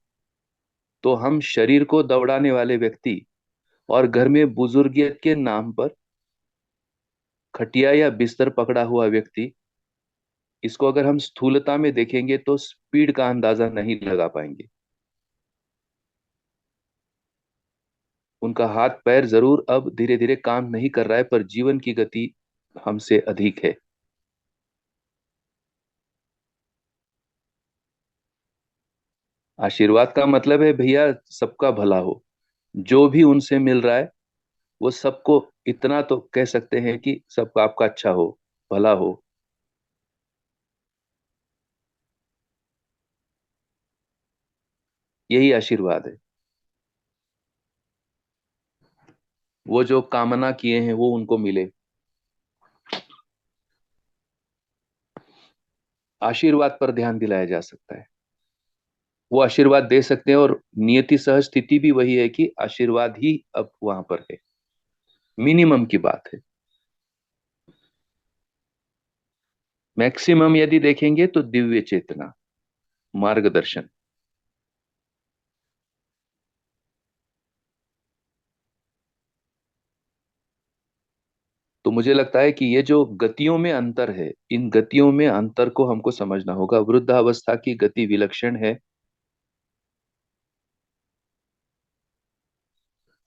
तो हम शरीर को दौड़ाने वाले व्यक्ति, और घर में बुजुर्गियत के नाम पर खटिया या बिस्तर पकड़ा हुआ व्यक्ति, इसको अगर हम स्थूलता में देखेंगे तो स्पीड का अंदाजा नहीं लगा पाएंगे। उनका हाथ पैर जरूर अब धीरे धीरे काम नहीं कर रहा है, पर जीवन की गति हमसे अधिक है। आशीर्वाद का मतलब है भैया सबका भला हो। जो भी उनसे मिल रहा है वो सबको, इतना तो कह सकते हैं कि सबका आपका अच्छा हो, भला हो। यही आशीर्वाद है। वो जो कामना किए हैं वो उनको मिले। आशीर्वाद पर ध्यान दिलाया जा सकता है। वो आशीर्वाद दे सकते हैं, और नियति सह स्थिति भी वही है कि आशीर्वाद ही अब वहां पर है, मिनिमम की बात है। मैक्सिमम यदि देखेंगे तो दिव्य चेतना, मार्गदर्शन। तो मुझे लगता है कि ये जो गतियों में अंतर है, इन गतियों में अंतर को हमको समझना होगा। वृद्धावस्था की गति विलक्षण है,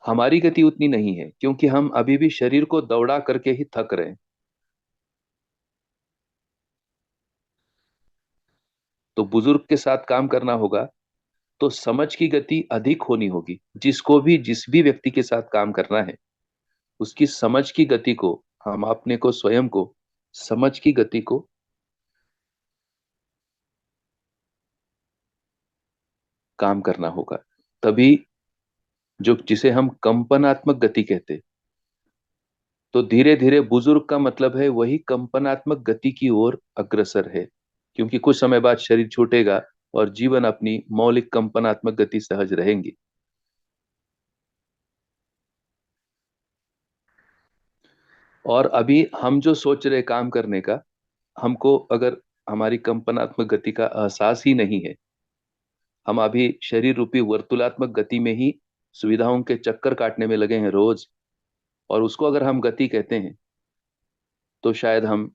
हमारी गति उतनी नहीं है, क्योंकि हम अभी भी शरीर को दौड़ा करके ही थक रहे हैं। तो बुजुर्ग के साथ काम करना होगा तो समझ की गति अधिक होनी होगी। जिसको भी, जिस भी व्यक्ति के साथ काम करना है, उसकी समझ की गति को, हम अपने को, स्वयं को, समझ की गति को काम करना होगा। तभी, जो जिसे हम कंपनात्मक गति कहते, तो धीरे धीरे बुजुर्ग का मतलब है वही कंपनात्मक गति की ओर अग्रसर है, क्योंकि कुछ समय बाद शरीर छूटेगा और जीवन अपनी मौलिक कंपनात्मक गति सहज रहेंगी। और अभी हम जो सोच रहे काम करने का, हमको अगर हमारी कंपनात्मक गति का एहसास ही नहीं है, हम अभी शरीर रूपी वर्तुलात्मक गति में ही सुविधाओं के चक्कर काटने में लगे हैं रोज, और उसको अगर हम गति कहते हैं, तो शायद हम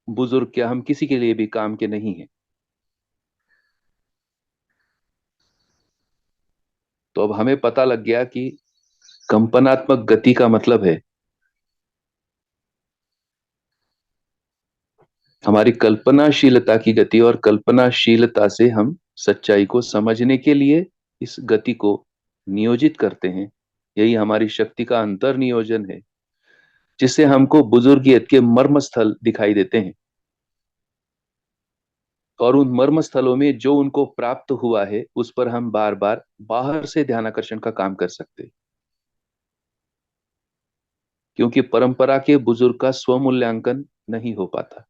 बुजुर्ग, क्या हम किसी के लिए भी काम के नहीं हैं। तो अब हमें पता लग गया कि कंपनात्मक गति का मतलब है हमारी कल्पनाशीलता की गति, और कल्पनाशीलता से हम सच्चाई को समझने के लिए इस गति को नियोजित करते हैं। यही हमारी शक्ति का अंतर नियोजन है, जिससे हमको बुजुर्गियत के मर्म स्थल दिखाई देते हैं, और उन मर्म स्थलों में जो उनको प्राप्त हुआ है उस पर हम बार बार बाहर से ध्यान आकर्षण का काम कर सकते हैं। क्योंकि परंपरा के बुजुर्ग का स्वमूल्यांकन नहीं हो पाता।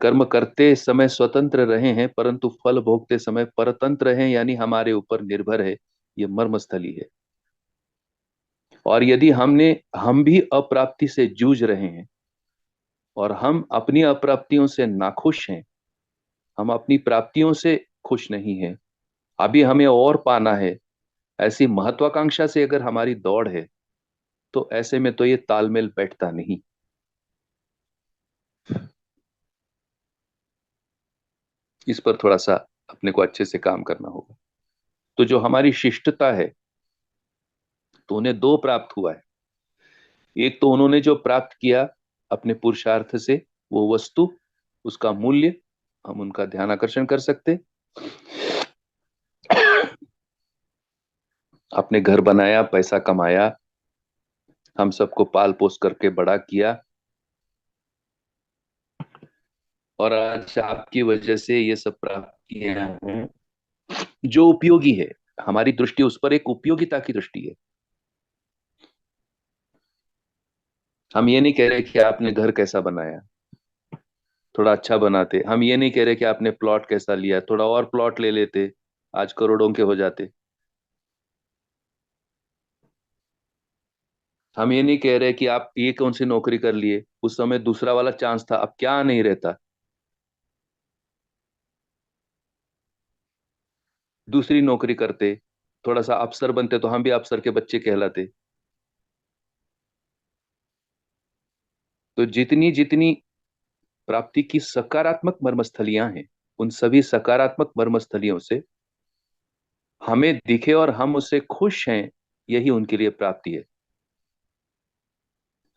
कर्म करते समय स्वतंत्र रहे हैं, परंतु फल भोगते समय परतंत्र हैं, यानी हमारे ऊपर निर्भर है। ये मर्मस्थली है। और यदि हम भी अप्राप्ति से जूझ रहे हैं, और हम अपनी अप्राप्तियों से नाखुश हैं, हम अपनी प्राप्तियों से खुश नहीं हैं, अभी हमें और पाना है, ऐसी महत्वाकांक्षा से अगर हमारी दौड़ है, तो ऐसे में तो ये तालमेल बैठता नहीं। इस पर थोड़ा सा अपने को अच्छे से काम करना होगा। तो जो हमारी शिष्टता है, तो उन्हें दो प्राप्त हुआ है। एक तो उन्होंने जो प्राप्त किया अपने पुरुषार्थ से, वो वस्तु, उसका मूल्य हम उनका ध्यान आकर्षण कर सकते। अपने घर बनाया, पैसा कमाया, हम सबको पाल पोस करके बड़ा किया, और आज आपकी वजह से ये सब प्राप्त किया है जो उपयोगी है। हमारी दृष्टि उस पर एक उपयोगिता की दृष्टि है। हम ये नहीं कह रहे कि आपने घर कैसा बनाया, थोड़ा अच्छा बनाते। हम ये नहीं कह रहे कि आपने प्लॉट कैसा लिया, थोड़ा और प्लॉट ले लेते, आज करोड़ों के हो जाते। हम ये नहीं कह रहे कि आप ये कौन सी नौकरी कर लिए, उस समय दूसरा वाला चांस था, अब क्या नहीं रहता, दूसरी नौकरी करते, थोड़ा सा अफसर बनते, तो हम भी अफसर के बच्चे कहलाते। तो जितनी जितनी प्राप्ति की सकारात्मक मर्मस्थलियां हैं, उन सभी सकारात्मक मर्मस्थलियों से हमें दिखे और हम उससे खुश हैं, यही उनके लिए प्राप्ति है।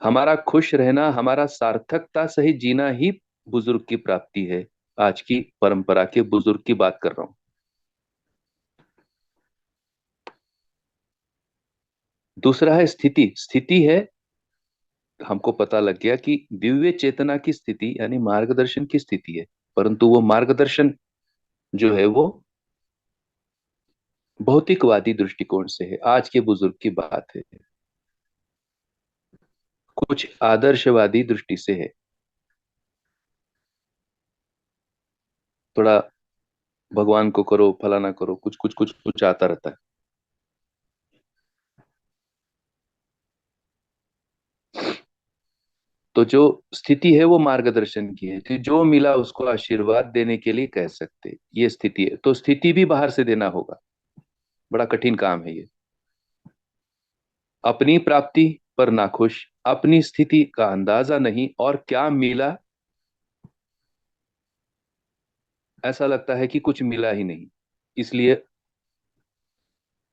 हमारा खुश रहना, हमारा सार्थकता सहित जीना ही बुजुर्ग की प्राप्ति है। आज की परंपरा के बुजुर्ग की बात कर रहा हूं। दूसरा है स्थिति। स्थिति है, हमको पता लग गया कि दिव्य चेतना की स्थिति यानी मार्गदर्शन की स्थिति है, परंतु वो मार्गदर्शन जो है वो भौतिकवादी दृष्टिकोण से है। आज के बुजुर्ग की बात है, कुछ आदर्शवादी दृष्टि से है। थोड़ा भगवान को करो, फलाना करो, कुछ कुछ कुछ कुछ आता रहता है। तो जो स्थिति है वो मार्गदर्शन की है, तो जो मिला उसको आशीर्वाद देने के लिए कह सकते, ये स्थिति है। तो स्थिति भी बाहर से देना होगा, बड़ा कठिन काम है ये। अपनी प्राप्ति पर नाखुश, अपनी स्थिति का अंदाजा नहीं, और क्या मिला ऐसा लगता है कि कुछ मिला ही नहीं, इसलिए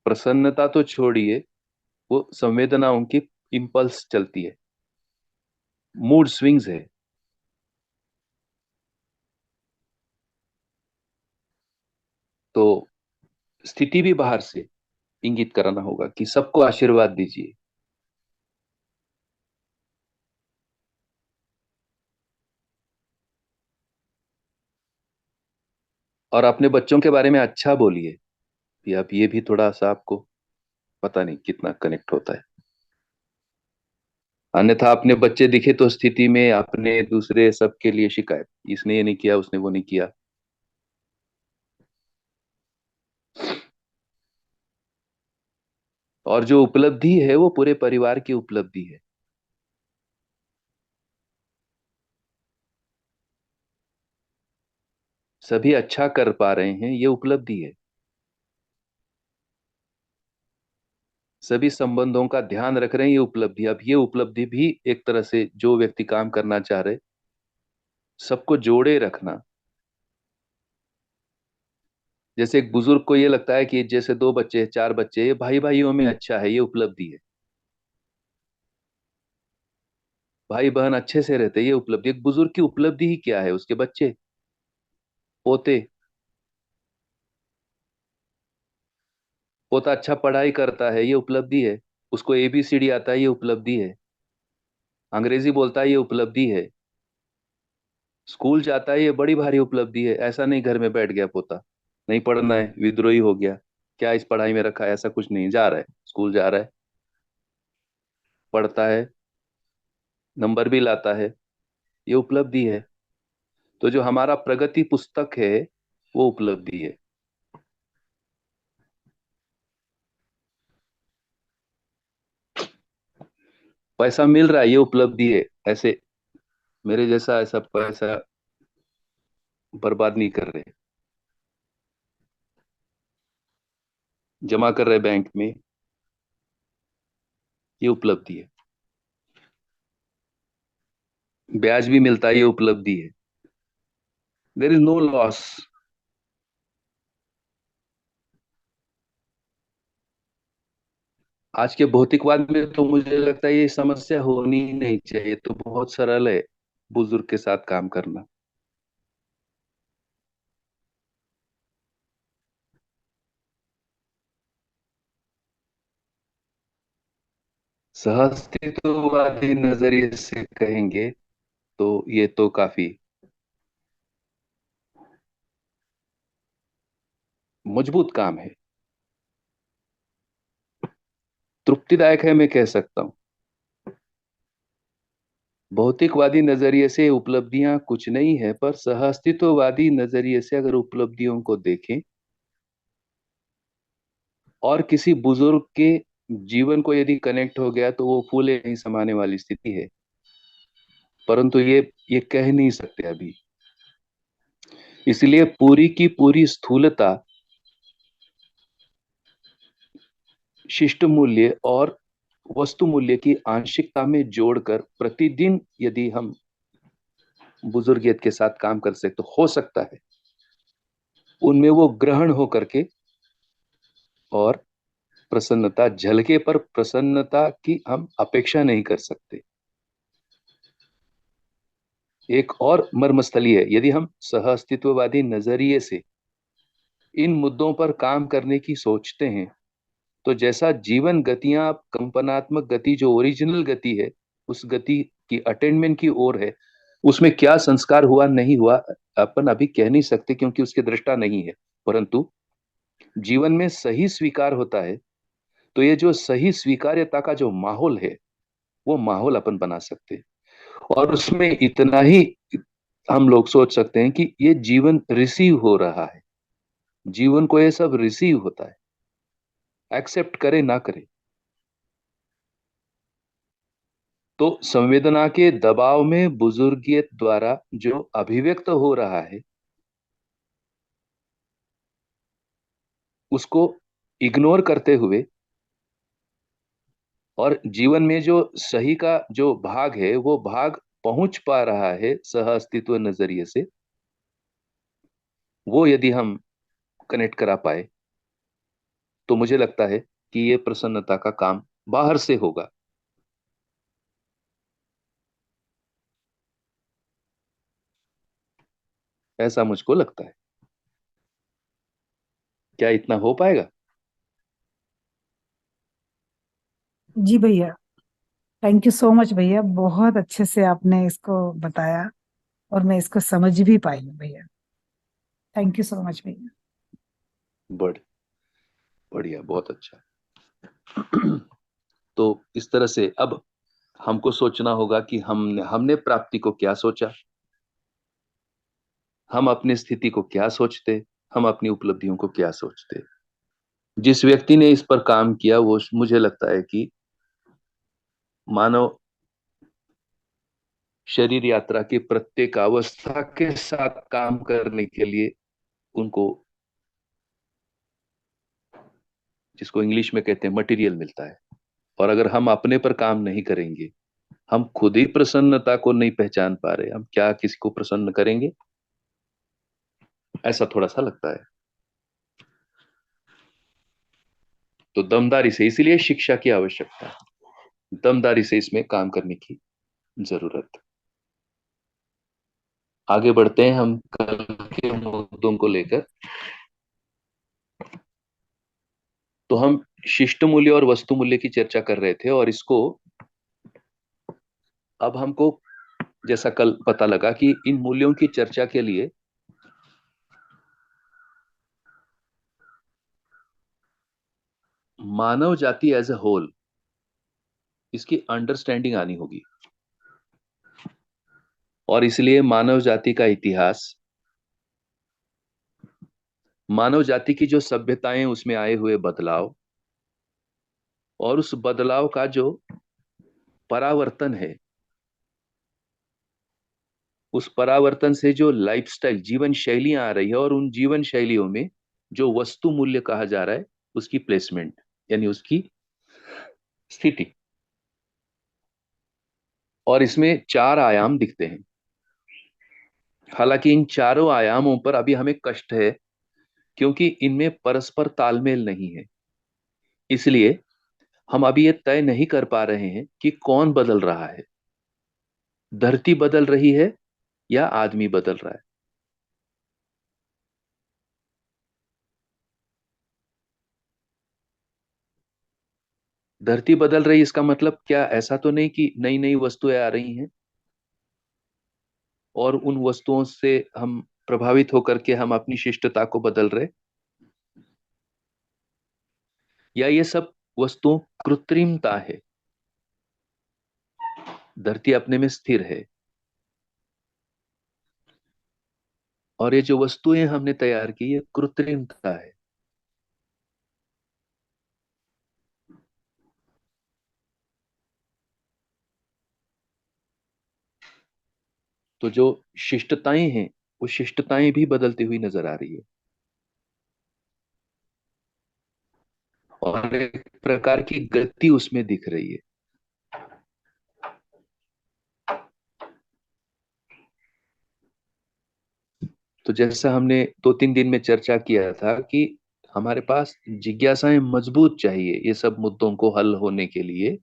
प्रसन्नता तो छोड़िए, वो संवेदनाओं की इंपल्स चलती है, मूड स्विंग्स है। तो स्थिति भी बाहर से इंगित कराना होगा कि सबको आशीर्वाद दीजिए। और अपने बच्चों के बारे में अच्छा बोलिए, कि आप ये भी थोड़ा सा, आपको पता नहीं कितना कनेक्ट होता है। अन्यथा अपने बच्चे दिखे तो स्थिति में अपने दूसरे सबके लिए शिकायत, इसने ये नहीं किया, उसने वो नहीं किया। और जो उपलब्धि है वो पूरे परिवार की उपलब्धि है। सभी अच्छा कर पा रहे हैं, ये उपलब्धि है। सभी संबंधों का ध्यान रख रहे हैं, ये उपलब्धि। अब ये उपलब्धि भी एक तरह से जो व्यक्ति काम करना चाह रहे, सबको जोड़े रखना। जैसे एक बुजुर्ग को ये लगता है कि जैसे 2 बच्चे, 4 बच्चे, ये भाई भाइयों में अच्छा है, ये उपलब्धि है। भाई बहन अच्छे से रहते, ये उपलब्धि। एक बुजुर्ग की उपलब्धि ही क्या है? उसके बच्चे, पोते, पोता अच्छा पढ़ाई करता है, ये उपलब्धि है। उसको ABCD आता है, ये उपलब्धि है। अंग्रेजी बोलता है, ये उपलब्धि है। स्कूल जाता है, ये बड़ी भारी उपलब्धि है। ऐसा नहीं घर में बैठ गया पोता, नहीं पढ़ना है, विद्रोही हो गया, क्या इस पढ़ाई में रखा है, ऐसा कुछ नहीं। जा रहा है, स्कूल जा रहा है, पढ़ता है, नंबर भी लाता है, ये उपलब्धि है। तो जो हमारा प्रगति पुस्तक है वो उपलब्धि है। पैसा मिल रहा है, ये उपलब्धि है। ऐसे मेरे जैसा ऐसा पैसा बर्बाद नहीं कर रहे, जमा कर रहे बैंक में, ये उपलब्धि है। ब्याज भी मिलता है, ये उपलब्धि है। There is no loss. आज के भौतिकवाद में तो मुझे लगता है ये समस्या होनी ही नहीं चाहिए, तो बहुत सरल है बुजुर्ग के साथ काम करना। सहअस्तित्ववादी नजरिए से कहेंगे तो ये तो काफी मजबूत काम है, तृप्तिदायक है, मैं कह सकता हूँ। भौतिकवादी नजरिए से उपलब्धियां कुछ नहीं है, पर सहअस्तित्ववादी नजरिए से अगर उपलब्धियों को देखें, और किसी बुजुर्ग के जीवन को यदि कनेक्ट हो गया, तो वो फूले नहीं समाने वाली स्थिति है। परंतु ये कह नहीं सकते अभी, इसलिए पूरी की पूरी स्थूलता शिष्ट मूल्य और वस्तु मूल्य की आंशिकता में जोड़कर प्रतिदिन यदि हम बुजुर्गियत के साथ काम कर सकते, तो हो सकता है उनमें वो ग्रहण हो करके, और प्रसन्नता झलके, पर प्रसन्नता की हम अपेक्षा नहीं कर सकते। एक और मर्मस्थली है, यदि हम सहअस्तित्ववादी नजरिए से इन मुद्दों पर काम करने की सोचते हैं, तो जैसा जीवन गतियां, कंपनात्मक गति जो ओरिजिनल गति है, उस गति की अटेनमेंट की ओर है, उसमें क्या संस्कार हुआ नहीं हुआ अपन अभी कह नहीं सकते, क्योंकि उसके दृष्टा नहीं है। परंतु जीवन में सही स्वीकार होता है, तो ये जो सही स्वीकार्यता का जो माहौल है, वो माहौल अपन बना सकते हैं। और उसमें इतना ही हम लोग सोच सकते हैं कि ये जीवन रिसीव हो रहा है, जीवन को ये सब रिसीव होता है, एक्सेप्ट करे ना करे। तो संवेदना के दबाव में बुजुर्गियत द्वारा जो अभिव्यक्त हो रहा है उसको इग्नोर करते हुए और जीवन में जो सही का जो भाग है वो भाग पहुंच पा रहा है सह अस्तित्व नजरिए से, वो यदि हम कनेक्ट करा पाए तो मुझे लगता है कि ये प्रसन्नता का काम बाहर से होगा। ऐसा मुझको लगता है। क्या इतना हो पाएगा? जी भैया, थैंक यू सो मच भैया, बहुत अच्छे से आपने इसको बताया और मैं इसको समझ भी पाई हूँ भैया। थैंक यू सो मच भैया। बड़ बढ़िया, बहुत अच्छा। तो इस तरह से अब हमको सोचना होगा कि हमने हमने प्राप्ति को क्या सोचा, हम अपनी स्थिति को क्या सोचते, हम अपनी उपलब्धियों को क्या सोचते। जिस व्यक्ति ने इस पर काम किया वो मुझे लगता है कि मानव शरीर यात्रा की प्रत्येक अवस्था के साथ काम करने के लिए उनको, जिसको इंग्लिश में कहते हैं मटेरियल, मिलता है। और अगर हम अपने पर काम नहीं करेंगे, हम खुद ही प्रसन्नता को नहीं पहचान पा रहे, हम क्या किसी को प्रसन्न करेंगे? ऐसा थोड़ा सा लगता है। तो दमदारी से, इसीलिए शिक्षा की आवश्यकता है, दमदारी से इसमें काम करने की जरूरत। आगे बढ़ते हैं हम कल के मुद्दों को लेकर। तो हम शिष्ट मूल्य और वस्तु मूल्य की चर्चा कर रहे थे, और इसको अब हमको जैसा कल पता लगा कि इन मूल्यों की चर्चा के लिए मानव जाति एज ए होल, इसकी अंडरस्टैंडिंग आनी होगी। और इसलिए मानव जाति का इतिहास, मानव जाति की जो सभ्यताएं, उसमें आए हुए बदलाव, और उस बदलाव का जो परावर्तन है, उस परावर्तन से जो लाइफस्टाइल, जीवन शैलियां आ रही है, और उन जीवन शैलियों में जो वस्तु मूल्य कहा जा रहा है उसकी प्लेसमेंट, यानी उसकी स्थिति। और इसमें चार आयाम दिखते हैं। हालांकि इन चारों आयामों पर अभी हमें कष्ट है, क्योंकि इनमें परस्पर तालमेल नहीं है। इसलिए हम अभी ये तय नहीं कर पा रहे हैं कि कौन बदल रहा है, धरती बदल रही है या आदमी बदल रहा है। धरती बदल रही, इसका मतलब क्या ऐसा तो नहीं कि नई नई वस्तुएं आ रही हैं और उन वस्तुओं से हम प्रभावित होकर के हम अपनी शिष्टता को बदल रहे, या ये सब वस्तुओं कृत्रिमता है? धरती अपने में स्थिर है, और ये जो वस्तुएं हमने तैयार की ये कृत्रिमता है। तो जो शिष्टताएं हैं वो शिष्टताएं भी बदलती हुई नजर आ रही है, और एक प्रकार की गति उसमें दिख रही है। तो जैसा हमने 2-3 दिन में चर्चा किया था कि हमारे पास जिज्ञासाएं मजबूत चाहिए ये सब मुद्दों को हल होने के लिए।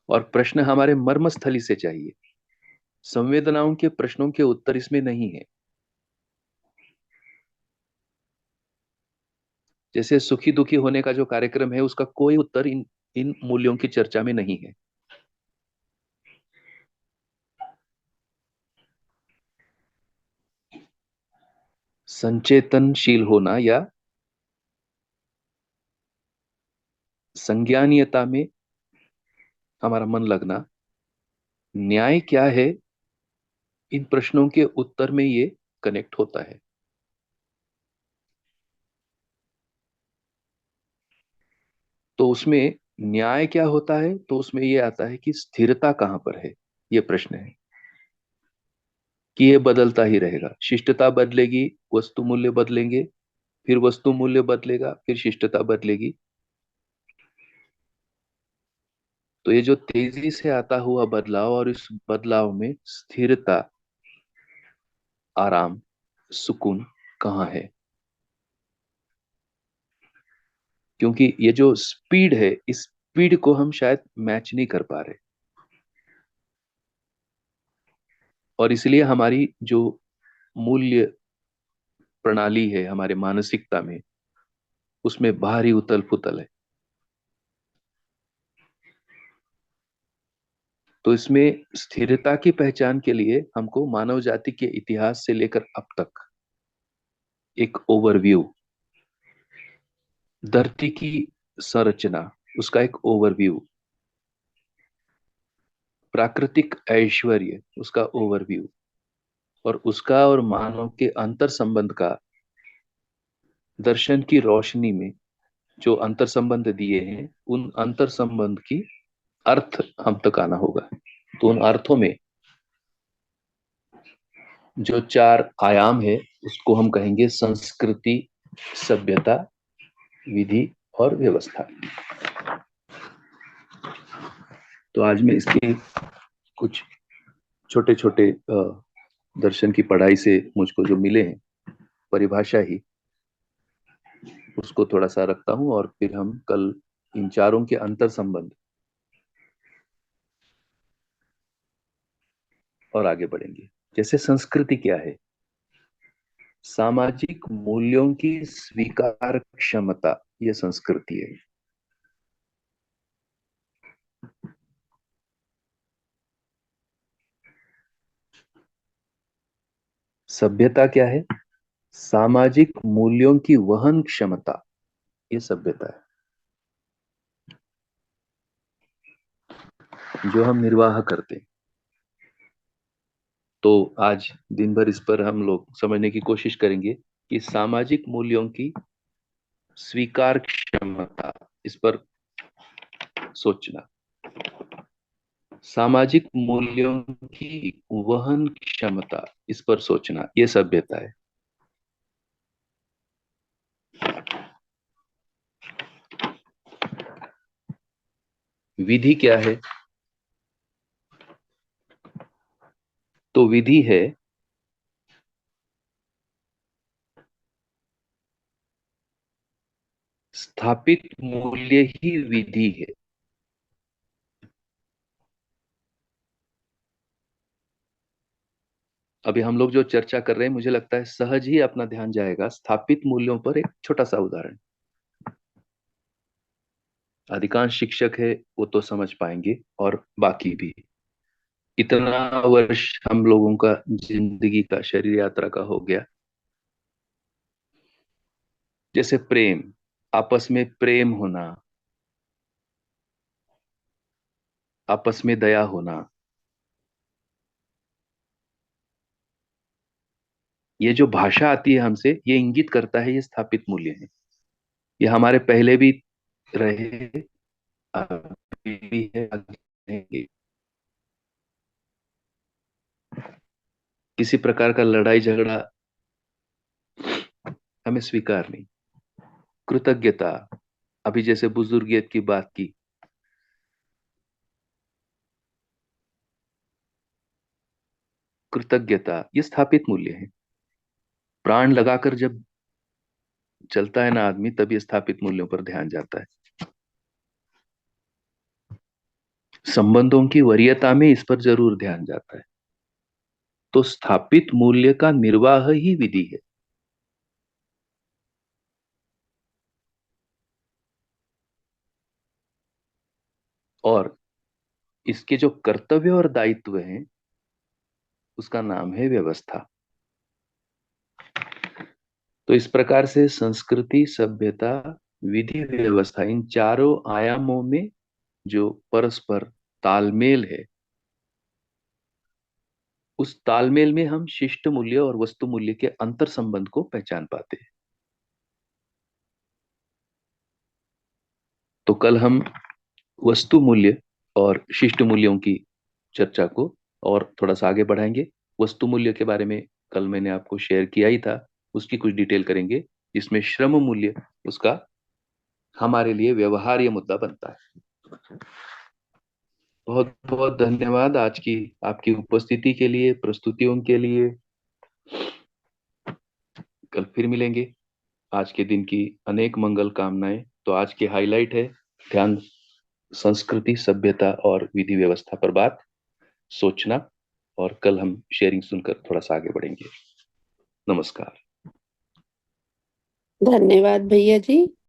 और प्रश्न हमारे मर्मस्थली से चाहिए, संवेदनाओं के प्रश्नों के उत्तर इसमें नहीं है। जैसे सुखी दुखी होने का जो कार्यक्रम है उसका कोई उत्तर इन इन मूल्यों की चर्चा में नहीं है। संचेतनशील होना या संज्ञानीयता में हमारा मन लगना, न्याय क्या है, इन प्रश्नों के उत्तर में ये कनेक्ट होता है। तो उसमें न्याय क्या होता है, तो उसमें ये आता है कि स्थिरता कहां पर है, ये प्रश्न है। कि ये बदलता ही रहेगा, शिष्टता बदलेगी, वस्तु मूल्य बदलेंगे, फिर वस्तु मूल्य बदलेगा, फिर शिष्टता बदलेगी। तो ये जो तेजी से आता हुआ बदलाव, और इस बदलाव में स्थिरता, आराम, सुकून कहाँ है? क्योंकि ये जो स्पीड है, इस स्पीड को हम शायद मैच नहीं कर पा रहे, और इसलिए हमारी जो मूल्य प्रणाली है हमारे मानसिकता में, उसमें भारी उथल पुथल है। तो इसमें स्थिरता की पहचान के लिए हमको मानव जाति के इतिहास से लेकर अब तक एक ओवरव्यू, धरती की संरचना, उसका एक ओवरव्यू, प्राकृतिक ऐश्वर्य, उसका ओवरव्यू, और उसका और मानव के अंतर संबंध का दर्शन की रोशनी में जो अंतर संबंध दिए हैं, उन अंतर संबंध की अर्थ हम तक आना होगा। तो उन अर्थों में जो चार आयाम है, उसको हम कहेंगे संस्कृति, सभ्यता, विधि और व्यवस्था। तो आज मैं इसके कुछ छोटे छोटे दर्शन की पढ़ाई से मुझको जो मिले हैं, परिभाषा ही, उसको थोड़ा सा रखता हूं, और फिर हम कल इन चारों के अंतर संबंध और आगे बढ़ेंगे। जैसे संस्कृति क्या है? सामाजिक मूल्यों की स्वीकार क्षमता, यह संस्कृति है। सभ्यता क्या है? सामाजिक मूल्यों की वहन क्षमता, यह सभ्यता है, जो हम निर्वाह करते हैं। तो आज दिन भर इस पर हम लोग समझने की कोशिश करेंगे कि सामाजिक मूल्यों की स्वीकार क्षमता, इस पर सोचना। सामाजिक मूल्यों की वहन क्षमता, इस पर सोचना, यह सभ्यता है। विधि क्या है? तो विधि है स्थापित मूल्य ही विधि है। अभी हम लोग जो चर्चा कर रहे हैं, मुझे लगता है सहज ही अपना ध्यान जाएगा स्थापित मूल्यों पर। एक छोटा सा उदाहरण, अधिकांश शिक्षक है वो तो समझ पाएंगे, और बाकी भी। इतना वर्ष हम लोगों का जिंदगी का, शरीर यात्रा का हो गया। जैसे प्रेम, आपस में प्रेम होना, आपस में दया होना, ये जो भाषा आती है हमसे, ये इंगित करता है ये स्थापित मूल्य है। ये हमारे पहले भी रहे, अभी भी है, आगे रहेंगे। किसी प्रकार का लड़ाई झगड़ा हमें स्वीकार नहीं। कृतज्ञता, अभी जैसे बुजुर्गियत की बात की, कृतज्ञता ये स्थापित मूल्य है। प्राण लगाकर जब चलता है ना आदमी, तब ये स्थापित मूल्यों पर ध्यान जाता है। संबंधों की वरीयता में इस पर जरूर ध्यान जाता है। तो स्थापित मूल्य का निर्वाह ही विधि है। और इसके जो कर्तव्य और दायित्व हैं, उसका नाम है व्यवस्था। तो इस प्रकार से संस्कृति, सभ्यता, विधि, व्यवस्था, इन चारों आयामों में जो परस्पर तालमेल है, उस तालमेल में हम शिष्ट मूल्य और वस्तु मूल्य के अंतर संबंध को पहचान पाते हैं। तो कल हम वस्तु मूल्य और शिष्ट मूल्यों की चर्चा को और थोड़ा सा आगे बढ़ाएंगे। वस्तु मूल्य के बारे में कल मैंने आपको शेयर किया ही था, उसकी कुछ डिटेल करेंगे, जिसमें श्रम मूल्य उसका हमारे लिए व्यवहार्य मुद्दा बनता है। बहुत बहुत धन्यवाद आज की आपकी उपस्थिति के लिए, प्रस्तुतियों के लिए। कल फिर मिलेंगे। आज के दिन की अनेक मंगल कामनाएं। तो आज की हाईलाइट है ध्यान, संस्कृति, सभ्यता और विधि व्यवस्था पर बात, सोचना। और कल हम शेयरिंग सुनकर थोड़ा सा आगे बढ़ेंगे। नमस्कार। धन्यवाद भैया जी।